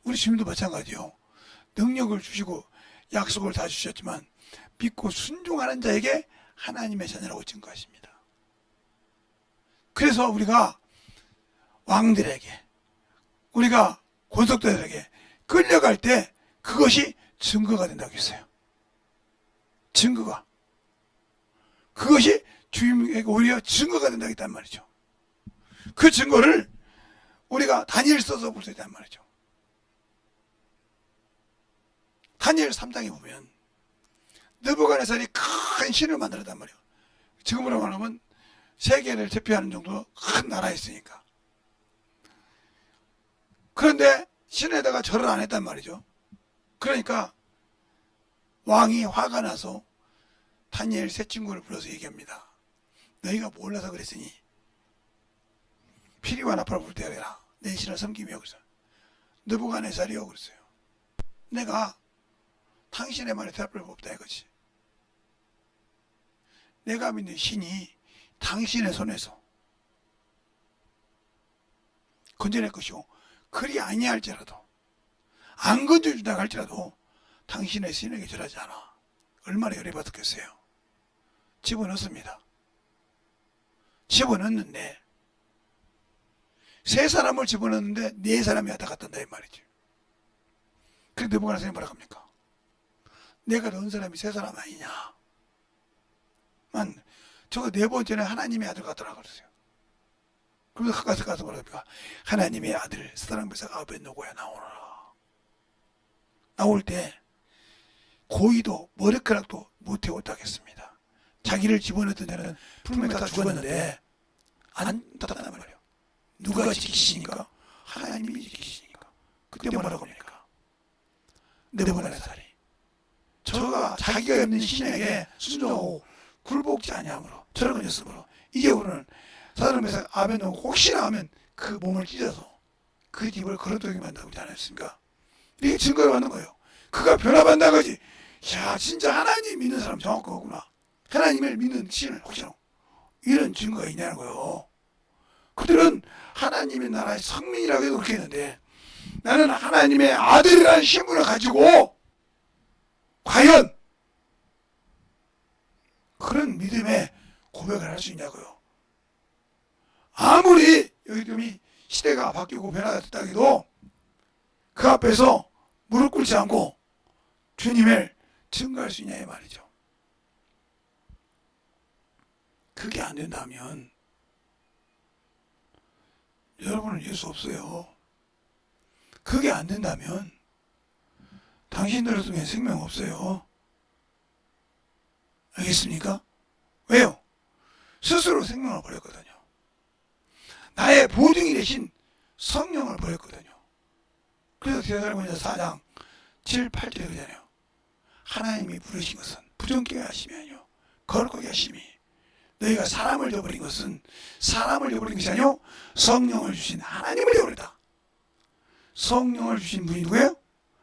우리 주님도 마찬가지요. 능력을 주시고 약속을 다 주셨지만 믿고 순종하는 자에게 하나님의 자녀라고 증거하십니다. 그래서 우리가 왕들에게 우리가 권속자들에게 끌려갈 때 그것이 증거가 된다고 했어요. 증거가. 그것이 주님에게 오히려 증거가 된다고 했단 말이죠. 그 증거를 우리가 다니엘 써서 볼 수 있단 말이죠. 다니엘 3장에 보면 느부갓네살이 큰 신을 만들었단 말이에요. 지금으로 말하면 세계를 대표하는 정도 큰 나라였으니까. 그런데 신에다가 절을 안 했단 말이죠. 그러니까 왕이 화가 나서 다니엘 세 친구를 불러서 얘기합니다. 너희가 몰라서 그랬으니 피리와 나팔을 불 때가 되라. 내 신을 섬기며 그랬어. 느부갓네살이요 그랬어요. 내가 당신의 말에 대답할 수 없다 이거지. 내가 믿는 신이 당신의 손에서 건져낼 것이고 그리 아니할지라도 안 건져준다 할지라도 당신의 신에게 절하지 않아. 얼마나 열이 받았겠어요. 집어넣습니다. 집어넣는데 세 사람을 집어넣는데 네 사람이 왔다 갔다 한다 이 말이지. 그런데 느부갓네살이 뭐라 합니까? 내가 넣은 사람이 세 사람 아니냐. 만 저거 네 번째는 하나님의 아들 같더라 그랬어요. 그러면서 가까이 가서 뭐라 합니까? 하나님의 아들 스다랑베사가 아벤노고야 나오너라. 나올 때 고의도 머리카락도 못 태웠다 하겠습니다. 자기를 집어넣던 자는 풀무에 다 죽었는데 안 땄단 말이에요. 누가 지키시니까? 하나님이 지키시니까. 그때 뭐라고 합니까? 느부갓네살이 저가 자기가 있는 신에게 순종하고 굴복지 아니함으로 저를 건졌으므로 이제 우리는 스다랑베사 아벤노고 혹시나 하면 그 몸을 찢어서 그 집을 거론되게 만든다고 하지 않았습니까? 이게 증거를 받는 거예요. 그가 변화받는 거지. 야 진짜 하나님 믿는 사람 정확한 거구나. 하나님을 믿는 신을 혹시나 이런 증거가 있냐는 거예요. 그들은 하나님의 나라의 성민이라고 해도 그렇게 했는데 나는 하나님의 아들이라는 신분을 가지고 과연 그런 믿음의 고백을 할 수 있냐고요. 아무리 여기 시대가 바뀌고 변화가 됐다 해도 그 앞에서 무릎 꿇지 않고 주님을 증거할 수 있냐 이 말이죠. 그게 안 된다면 여러분은 예수 없어요. 그게 안 된다면 당신들 중에 생명 없어요. 알겠습니까? 왜요? 스스로 생명을 버렸거든요. 나의 보증이 되신 성령을 버렸거든요. 그래서 데살로니가 4장 7, 8절에 그러잖아요. 하나님이 부르신 것은 부정케 하심이 아니요 거룩하게 하심이 너희가 사람을 저버린 것은 사람을 저버린 것이 아니요 성령을 주신 하나님을 저버렸다. 성령을 주신 분이 누구예요?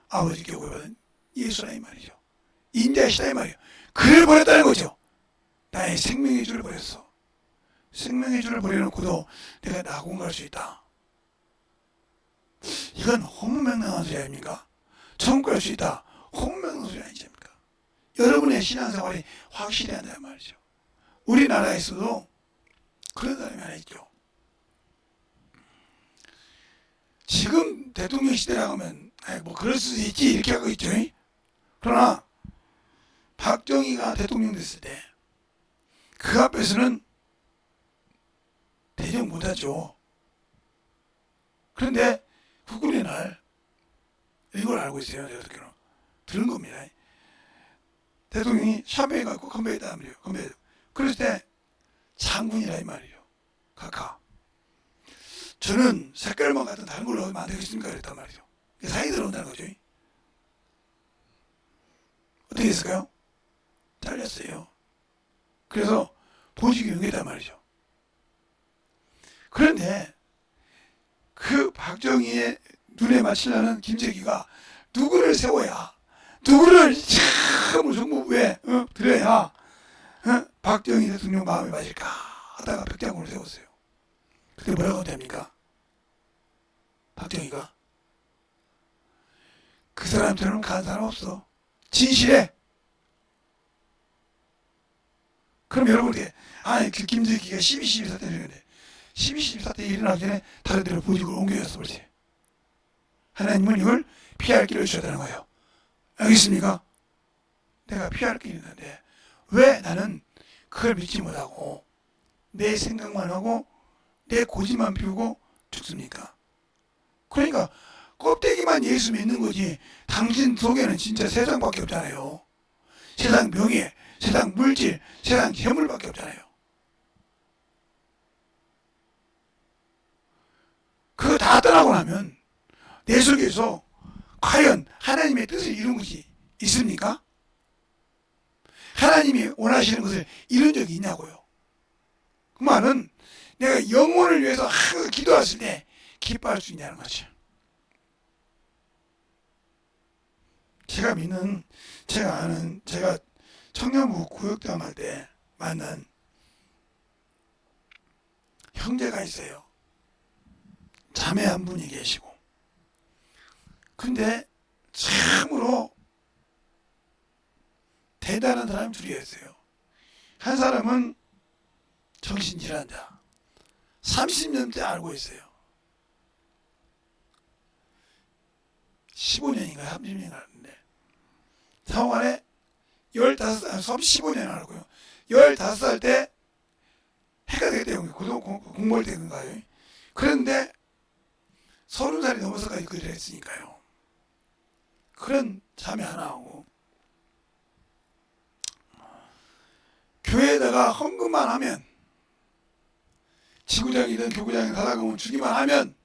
아버지께 구원받은 예수라 이 말이죠. 인자이시다 이 말이에요. 그를 버렸다는 거죠. 나의 생명의 주를 버렸어. 생명의 주를 버려놓고도 내가 낙원 갈 수 있다. 이건 홍명당한 소리 아닙니까? 천국 갈 수 있다. 홍명당한 소리 아니지 않습니까? 여러분의 신앙생활이 확실해야 한다는 말이죠. 우리나라에서도 그런 사람이 하나 있죠. 지금 대통령 시대라고 하면 뭐 그럴 수도 있지 이렇게 하고 있죠. 그러나 박정희가 대통령 됐을 때 그 앞에서는 대정 못하죠. 그런데 국군의 날 이걸 알고 있어요. 제가 듣기로는 들은 겁니다. 대통령이 샤베에 가고 건배했다 말이에요. 건배. 그랬을 때 장군이라 이 말이에요. 각하. 저는 색깔만 같은 다른 걸로 하면 안 되겠습니까? 그랬단 말이죠. 사이 들어온다는 거죠. 어떻게 됐을까요? 잘렸어요. 그래서 보직이 연계했단 말이죠. 그런데 그 박정희의 눈에 맞추려는 김재기가 누구를 세워야 누구를 참 정부부에 들여야 박정희 대통령 마음에 맞을까 하다가 백장군을 세웠어요. 그때 뭐라고 됩니까? 박정희가 그 사람처럼 간 사람 없어. 진실해. 그럼 여러분께 그 김재기가 12.12 사태 일어났는데 12.12 사태 일어나기 전에 다른 데로 보직을 옮겨졌어 버리지. 하나님은 이걸 피할 길을 주셔야 되는 거예요. 알겠습니까? 내가 피할 길이 있는데 왜 나는 그걸 믿지 못하고 내 생각만 하고 내 고집만 피우고 죽습니까? 그러니까 껍데기만 예수 믿는 거지 당신 속에는 진짜 세상밖에 없잖아요. 세상 명예, 세상 물질, 세상 재물밖에 없잖아요. 그거 다 떠나고 나면 내 속에서 과연 하나님의 뜻을 이룬 것이 있습니까? 하나님이 원하시는 것을 이룬 적이 있냐고요. 그 말은 내가 영혼을 위해서 항상 기도했을 때 기뻐할 수 있냐는 거죠. 제가 믿는, 제가 아는, 제가 청년부 구역대원 할 때 만난 형제가 있어요. 자매 한 분이 계시고. 근데 참으로 대단한 사람이 둘이었어요. 한 사람은 정신질환자. 30년째 알고 있어요. 15년인가 30년인가 하는데 상호간에 15살, 15년 알고요. 15살 때 해가 되겠대요. 공부할 때인가요? 그런데 30살이 넘어서까지 그 일을 했으니까요. 그런 자매 하나 하고 교회에다가 헌금만 하면 지구장이든 교구장이든 사다금을 주기만 하면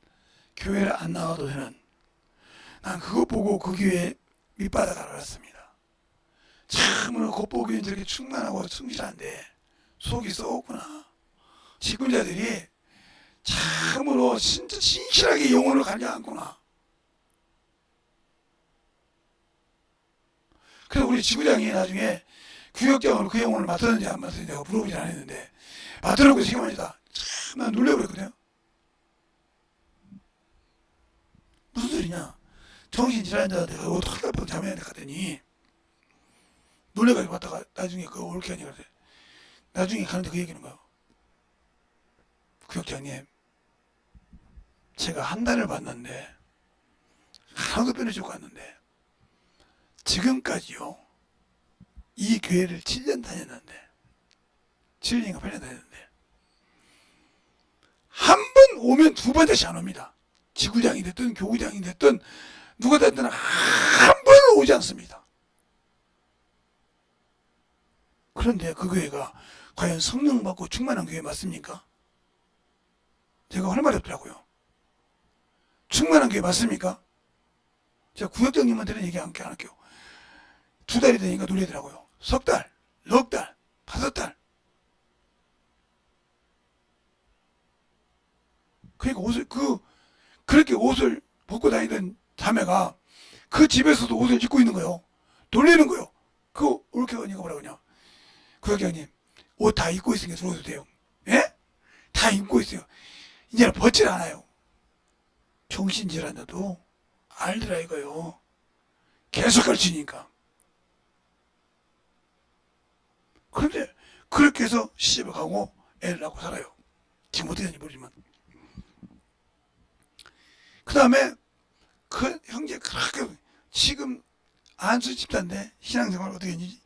교회를 안 나와도 되는, 난 그것 보고 그 교회 밑바닥을 알았습니다. 참으로 겉보기엔 저렇게 충만하고 충실한데 속이 썩었구나. 직분자들이 참으로 진짜 진실하게 영혼을 가지 않구나. 그래서 우리 지구장이 나중에 구역장으로 그 영혼을 맡았는지 안 맡았는지 내가 물어보진 않았는데 맡으라고 책임합니다. 참 난 놀래버렸거든요. 무슨 소리냐. 정신질환자한테 어떻게 할까 자매한테 갔더니 놀래가지고 갔다가 나중에 그거 옳게 하니까 나중에 가는데 그 얘기는 거예요. 구역장님, 제가 한 달을 봤는데 하나도 빼내주고 갔는데 지금까지요 이 교회를 7년 다녔는데 7년인가 8년 다녔는데 한 번 오면 두 번 다시 안 옵니다. 지구장이 됐든 교구장이 됐든 누가 됐든 한 번은 오지 않습니다. 그런데 그 교회가 과연 성령 받고 충만한 교회 맞습니까? 제가 할 말이 없더라고요. 충만한 교회 맞습니까? 제가 구역장님한테는 얘기 안 할게요. 2달이 되니까 놀리더라고요. 3달, 넉 달, 5달. 그러니까 그렇게 옷을 벗고 다니던 자매가 그 집에서도 옷을 입고 있는 거예요. 놀리는 거예요. 그거 옳게 하니까 뭐라 그러냐. 구역장님, 옷 다 입고 있으니까 들어오도 돼요. 예? 다 입고 있어요. 이제는 벗질 않아요. 정신질환자도 알더라 이거요. 계속 가르치니까. 그런데 그렇게 해서 시집을 가고 애를 낳고 살아요. 지금 어떻게 되는지 모르지만. 그 다음에 그 형제 그렇게 지금 안수 집사인데 신앙생활 어떻게 했는지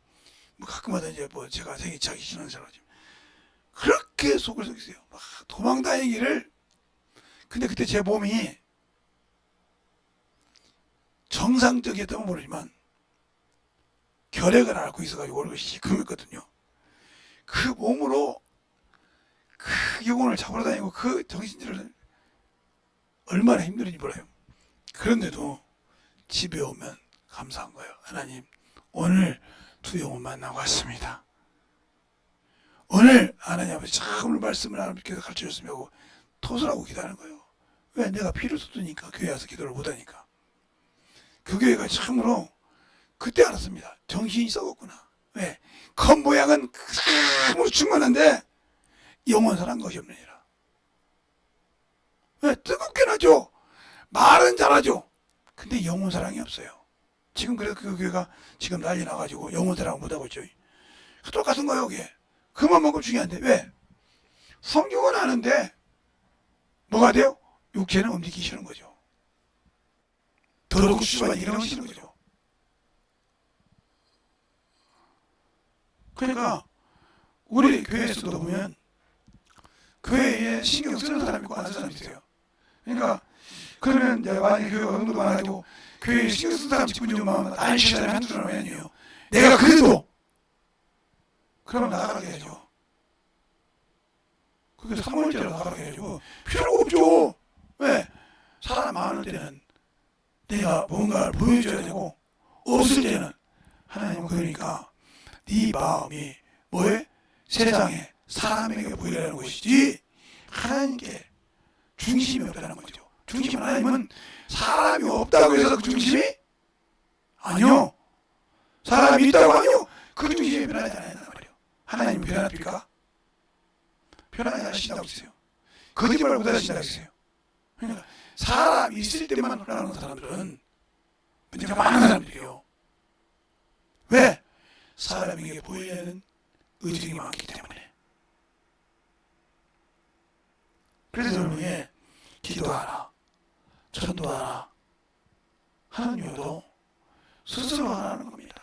뭐 가끔마다 이제 뭐 제가 생일차기 신앙생활 하지 그렇게 속을 썩였어요. 막 도망다니기를. 근데 그때 제 몸이 정상적이었다면 모르지만 결핵을 앓고 있어가지고 얼굴이 시커맸거든요. 그 몸으로 그 영혼을 잡으러 다니고 그 정신질을 얼마나 힘들은지 몰라요. 그런데도 집에 오면 감사한 거예요. 하나님, 오늘 두 영혼 만나고 왔습니다. 오늘 하나님 아버지 참으로 말씀을 하나님께서 가르쳐줬으면 하고 토설하고 기도하는 거예요. 왜? 내가 피를 쏟으니까 교회 와서 기도를 못하니까. 그 교회가 참으로 그때 알았습니다. 정신이 썩었구나. 왜? 겉모양은 참으로 충만한데 영원사란 것이 없느니라. 왜? 뜨겁긴 하죠. 말은 잘하죠. 근데 영혼사랑이 없어요. 지금 그래서 그 교회가 지금 난리 나가지고 영혼사랑을 못하고 있죠. 똑같은 거예요, 그게. 그만큼 중요한데, 왜? 성경은 아는데, 뭐가 돼요? 육체는 움직이기 싫은 거죠. 더럽고 수수한 일을 하기 싫은 거죠. 그러니까, 우리 교회에서도 보면, 교회에 신경 쓰는 사람이 있고 안 쓰는 사람이 있어요. 그러니까, 그러면 이제 만약에 교회가 응도 안 하고, 교회에 신경 쓰는 사람 직분 좀 하면 안 시키는 사람이 한두 사람이 아니에요. 내가 그래도, 그러면 나가게 해야죠. 그게 3월째로 나가게 해야죠. 필요가 없죠. 왜? 사람 많을 때는 내가 뭔가를 보여줘야 되고, 없을 때는 하나님은 그러니까 네 마음이 뭐에? 세상에 사람에게 보이려는 것이지 하나님께 중심이 없다는 거죠. 중심 하나님은 사람이 없다고 해서 그 중심이? 아니요. 사람이 있다고 아니요. 그 중심이 변하지 않아요. 하나님은 변합니까? 변하지 않으신다고 했어요. 거짓말 못 하신다고 했어요. 그러니까 사람이 있을 때만 혼란하는 사람들은 문제가 많은 사람들이에요. 왜? 사람에게 보이려는 의중이 많기 때문에. 그래서 여러분에게 기도하라, 전도하라 하는 이유도 스스로 하라는 겁니다.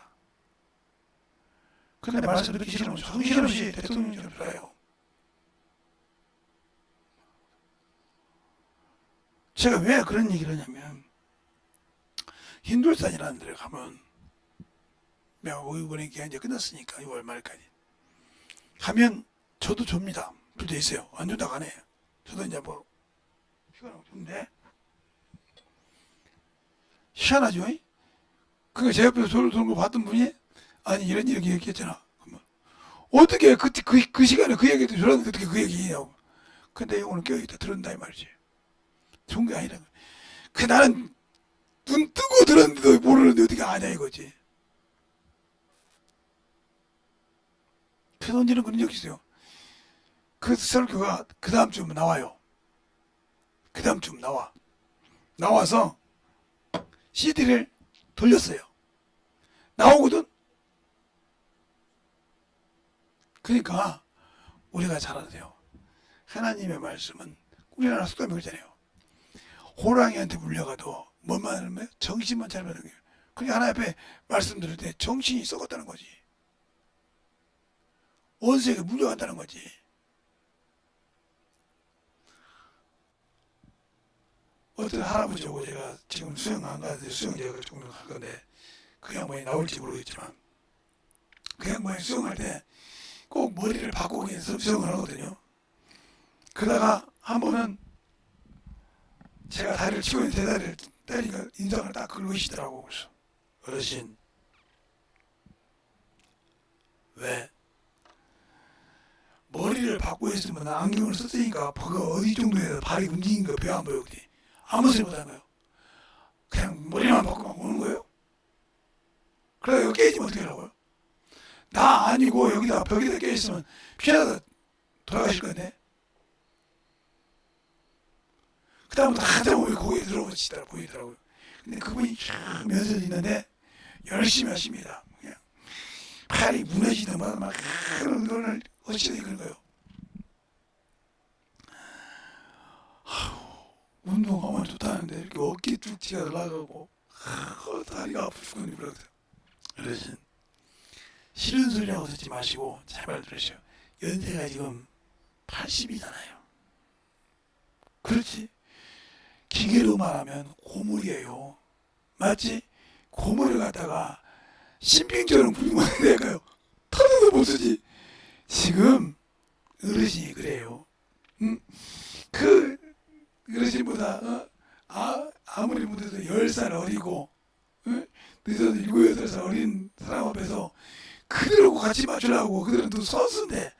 그런데 말씀 듣기 싫으면 정신없이 대통령처럼 살아요. 제가 왜 그런 얘기를 하냐면 힌둘산이라는 데를 가면 내가 이번에 기간 이제 끝났으니까 6월 말까지 가면 저도 줍니다. 불도 있어요. 안 준다고 안 해요. 저도 이제 뭐 휴가라고 주는데 희한하죠? 그러니까 제 옆에서 저를 도는 거 봤던 분이 아니 이런 이렇게 얘기했잖아. 어떻게 그 시간에 그 얘기도 저런데 어떻게 그 얘기냐고. 근데 오늘 껴있다 들은다 이 말이지. 좋은 게 아니라. 그 나는 눈 뜨고 들었는데도 모르는데 어떻게 아냐 이거지. 최선지는 그런 적이 있어요. 그 설교가 그 다음 주면 나와요. 그 다음 주면 나와. 나와서 CD를 돌렸어요. 나오거든. 그러니까 우리가 잘 알아요. 하나님의 말씀은 우리나라 속담이 그러잖아요. 호랑이한테 물려가도 뭐만 하면 정신만 잘못 하는 거예요. 그러니까 하나님 앞에 말씀 들을 때 정신이 썩었다는 거지. 원수에게 물려간다는 거지. 어떤 할아버지하고 제가 지금 수영 안 가는데 수영 제가 조금 할 건데 그 양반이 나올지 모르겠지만 그 양반이 수영할 때 꼭 머리를 바꾸고 수영을 하거든요. 그러다가 한 번은 제가 다리를 치고 있는 대다리를 때리니까 인상을 딱 긁으시더라고. 그래서 어르신 왜 머리를 바꾸고 있으면 안경을 썼으니까 그거 어디 정도에서 발이 움직인 거 배 안 보였지. 아무 소리 못하는 거예요. 그냥 머리만 바꾸면 오는 거예요. 그러다 여기 깨지면 어떻게 하라고요? 나 아니고 여기다 벽에다 깨있으면 피하다 돌아가실 건데. 그 다음부터 한참 오면 거기에 들어오시더라 보이더라고요. 근데 그분이 쫙 면서 있는데 열심히 하십니다. 그냥 팔이 무너지는 막 그런 거를 어찌되게 그런 거예요. 운동하면 좋다는데 이렇게 어깨 쭉지가 올라가고 다리가 아프 죽겠네 그러세요. 어르신 싫은 소리라고 듣지 마시고 제발 들으시오. 연세가 지금 80이잖아요. 그렇지. 기계로 말하면 고물이에요. 맞지? 고물을 갖다가 신빙처럼 부리면 될까요? 터져도 못 쓰지. 지금 어르신이 그래요. 그 어르신보다 아무리 못해도 10살 어리고 늦어도 7, 8살 어린 사람 앞에서 그들하고 같이 맞추려고 그들은 또 선수인데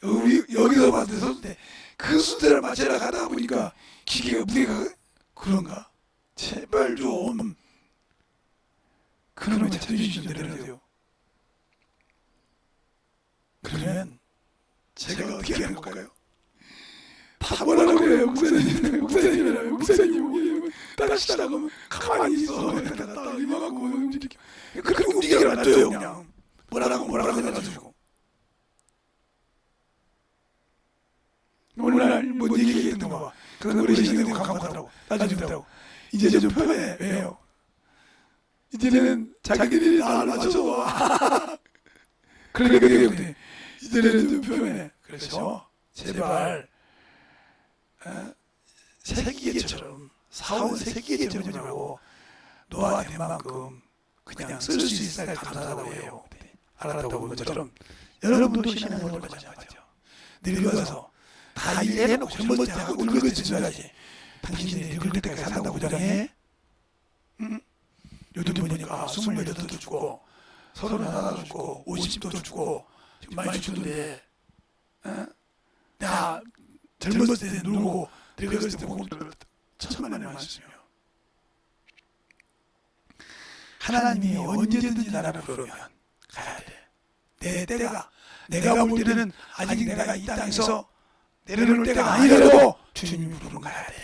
여기서 봤을 때 선수인데 그 순서를 맞춰라 가다 보니까 기계가 무게가 그런가? 제발 좀 그놈의 자존심 좀 내려주세요. 그러면 제가 어떻게 하는 걸까요? 다 뭐라고 그래요. 목사님 다시 나가면 가만히 있어. 딱 이만하고 움직이게. 그렇게 움직이게 놔둬요 그냥. 뭐라고 해가지고. 오늘날 뭐 얘기했던 거 봐. 그런 어르신이 감각하더라고. 따져주더라고. 이제 좀 편해. 왜요? 이제는 자기들이 나를 맞춰서 그러니까 이제는 좀 편해. 그렇죠? 제발 세기계처럼 사원 세기계처럼 하고 노아 된 만큼 그냥 쓸 수 있을 감사하다고 해요. 알았다고 본 것처럼 여러분도 신앙생활 마찬가지죠. 늙어서 다 이해해놓고 전번째 하고 늙어지줘야지. 당신이 늙을 때까지 산다고 보장해? 응? 요즘 보니까 28도 죽고 31도 죽고 50도 죽고 지금 많이 죽는데 야 젊었을 때 누르고 늙었을 때 복을 들었다. 천만의 말씀이요. 하나님이 언제든지 나를 부르면 가야 돼. 내 때가, 내가 볼 때는 아직 내가 이 땅에서 내려올 때가 아니라도 주님이 부르면 가야 돼.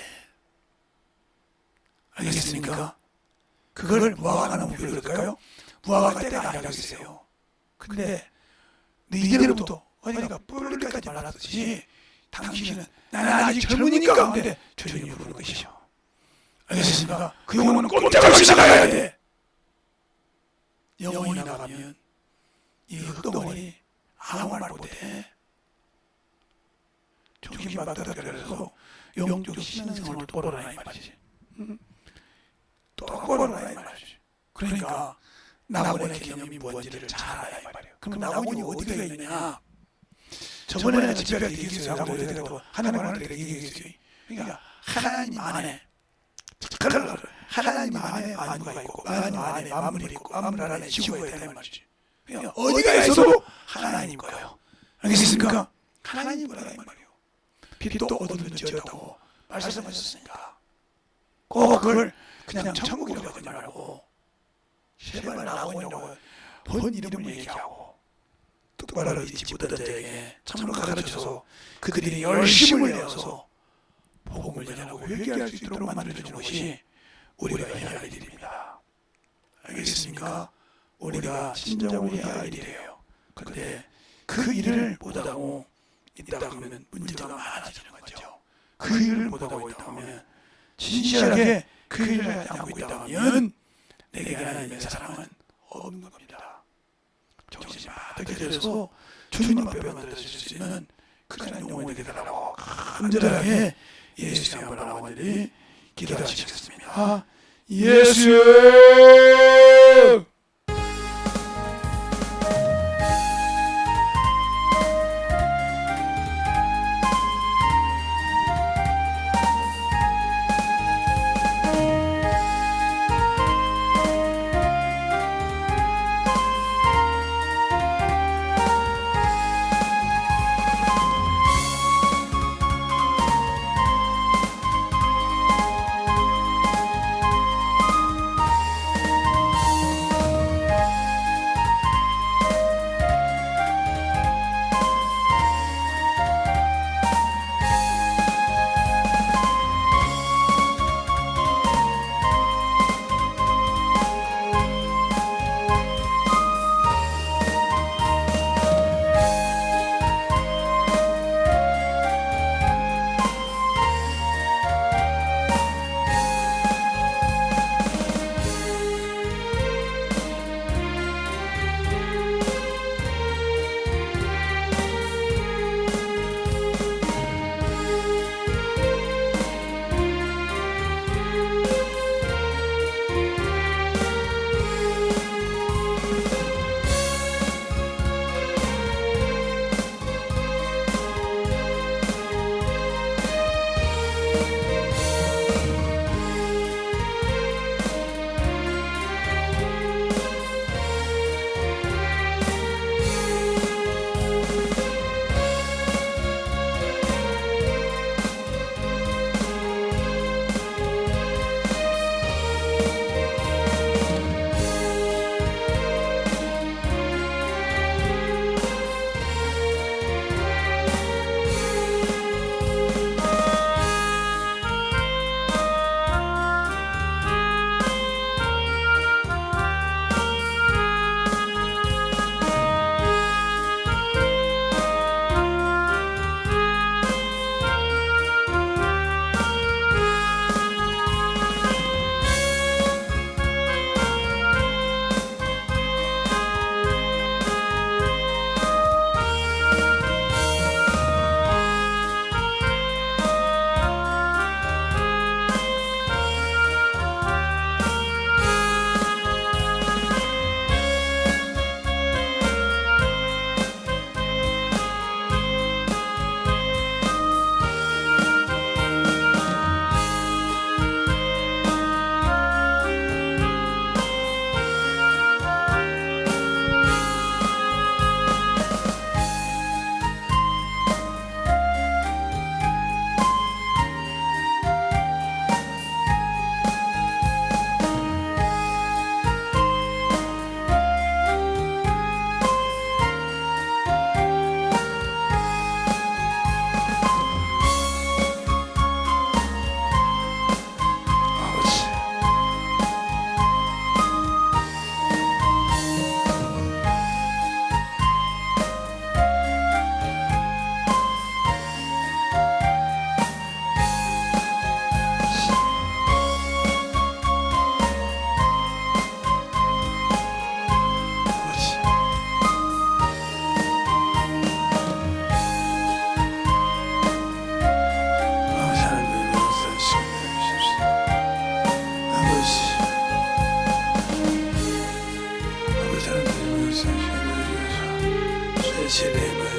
알겠습니까? 그걸 무화과가 너무 부를까요? 무화과가 때가 아니라고 했어요. 근데 이제부터 어디가 뿔 때까지 말하듯이 당신은 나는 아직 젊으니까 가운데 주님이 부르는 것이죠. 알겠습니까? 그 영혼은 꼼짝없이 나가야 돼. 영혼이 나가면 이 흑덩어리 아무 말 못해. 정신받다 그래서 영적 신앙생활을 똑바로 하라 이 말이지. 똑바로 하라 이 말이지. 그러니까 낙원의 개념이 뭔지를 잘 알아야 이 말이에요. 그럼 낙원이 어디가 있느냐? 저번에 집에 얘기했어요. 하나님한테 얘기했어요. 그러니까 하나님 안에 하나님 안에 만유가 있고 하나님 안에 만물이 있고 만물 안에 지구가 있다는 말이지. 그러니까 어디가 있어도 하나님 거예요. 알겠습니까? 하나님 거라 이 말이에요. 빛도 어둠도 지었다고 말씀하셨으니까 꼭 그걸 그냥 천국이라고 하지 말고 제발 낙원이라고 본 이름을 얘기하고 똑바로 잊지 못한 자에게 참으로 가르쳐서 그들이 열심을 내어서 복음을 전하고 회개할 수 있도록 만들어주는 것이 우리가 해야 할 일입니다. 알겠습니까? 우리가 진정으로 해야 할 일이에요. 그런데 그 일을 못하고 있다 하면 문제가 많아지는 거죠. 그 일을 못하고 있다 하면 진실하게 그 일을 하지 않고 있다 하면 내게 하나님의 사랑은 없는 겁니다. 정신이 바닥에 들어서 주님 앞에 만들어질 수 있는 그런 영혼이 되더라고 간절하게 예수의 한번 나오니 기도하시겠습니다. 예수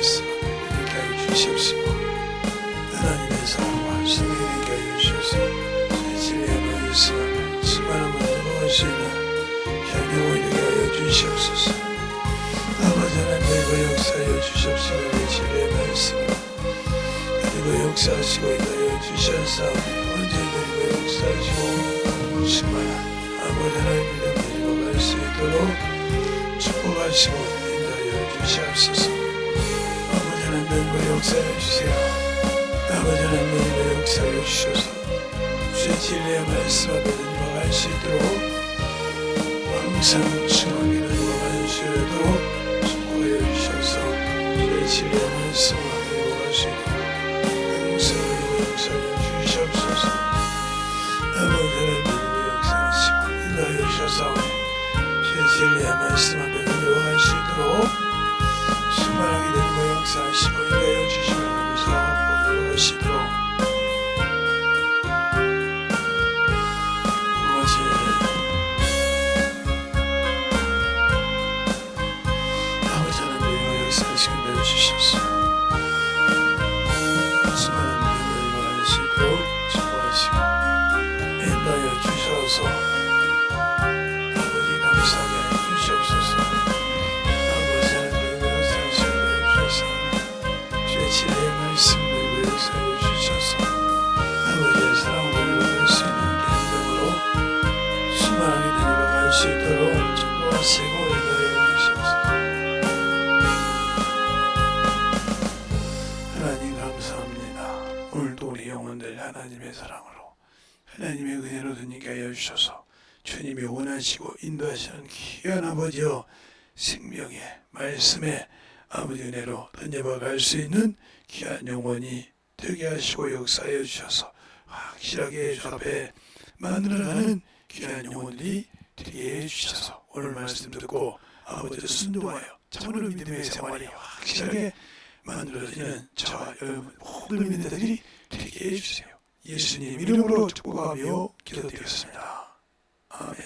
말씀을 되게 하여 주시옵시고 하나님의 사랑과 성령의 하여 주셔서 제 진리의 말씀을 수많은 분들 먹을 수 있는 현명을 되게 하여 주시옵소서. 아버지 하나님의 역사하여 주시옵시고 내 진리의 말씀을 그리고 역사하시고 인하여 주셨사오니 언제든지 역사하시고 충만한 아버지 하나님 믿음 가지고 갈 수 있도록 축복하시고 인도하여 주시옵소서. 아버지 하나님 역사해 주세요. 아버지 하나님 역사해 주셔서 주의 진리의 말씀 앞에 넘어갈 수 있도록 항상 충만히 넘어갈 수 있도록 축복하여 주셔서 주의 진리의 말씀 앞에 넘어갈 수 있도록 항상 역사해 주시옵소서. 아버지 하나님 역사하시고 인도하여 주셔서 주의 진리의 말씀 앞에 넘어갈 수 있도록 충만하게 되고 역사하시고 인도하여 주시고 감사하고 넘어갈 수 있도록 아버지 하나님 역사하시고 인도하여 주셔서 수많은 믿음을 임할 수 있도록 축복하시고 인도하여 주셔서 아버지 감사하게 하여 주시옵소서. 아버지 하나님 역사하시고 인도하여 주셔서 주의 진리의 말씀을 역사하여 주셔서 아버지의 사랑을 받을 수 있는 견성으로 수많은 믿음을 받을 수 있도록 축복하시고 인도하여 주시옵소서. 하나님 감사합니다. 오늘도 우리 영혼들 하나님의 사랑으로 하나님의 은혜로 듣게 하여 주셔서 주님이 원하시고 인도하시는 귀한 아버지여 생명의 말씀에 아버지 은혜로 던져갈 수 있는 귀한 영혼이 되게 하시고 역사하여 주셔서 확실하게 주 앞에 만들어가는 귀한 영혼들이 되게 해주셔서 오늘 말씀 듣고 아버지를 순종하여 참으로 믿음의 생활이 확실하게 만들어지는 저와 여러분 모든 믿음들이 되게 해주세요. 예수님 이름으로 축복하며 기도드렸습니다. 아멘.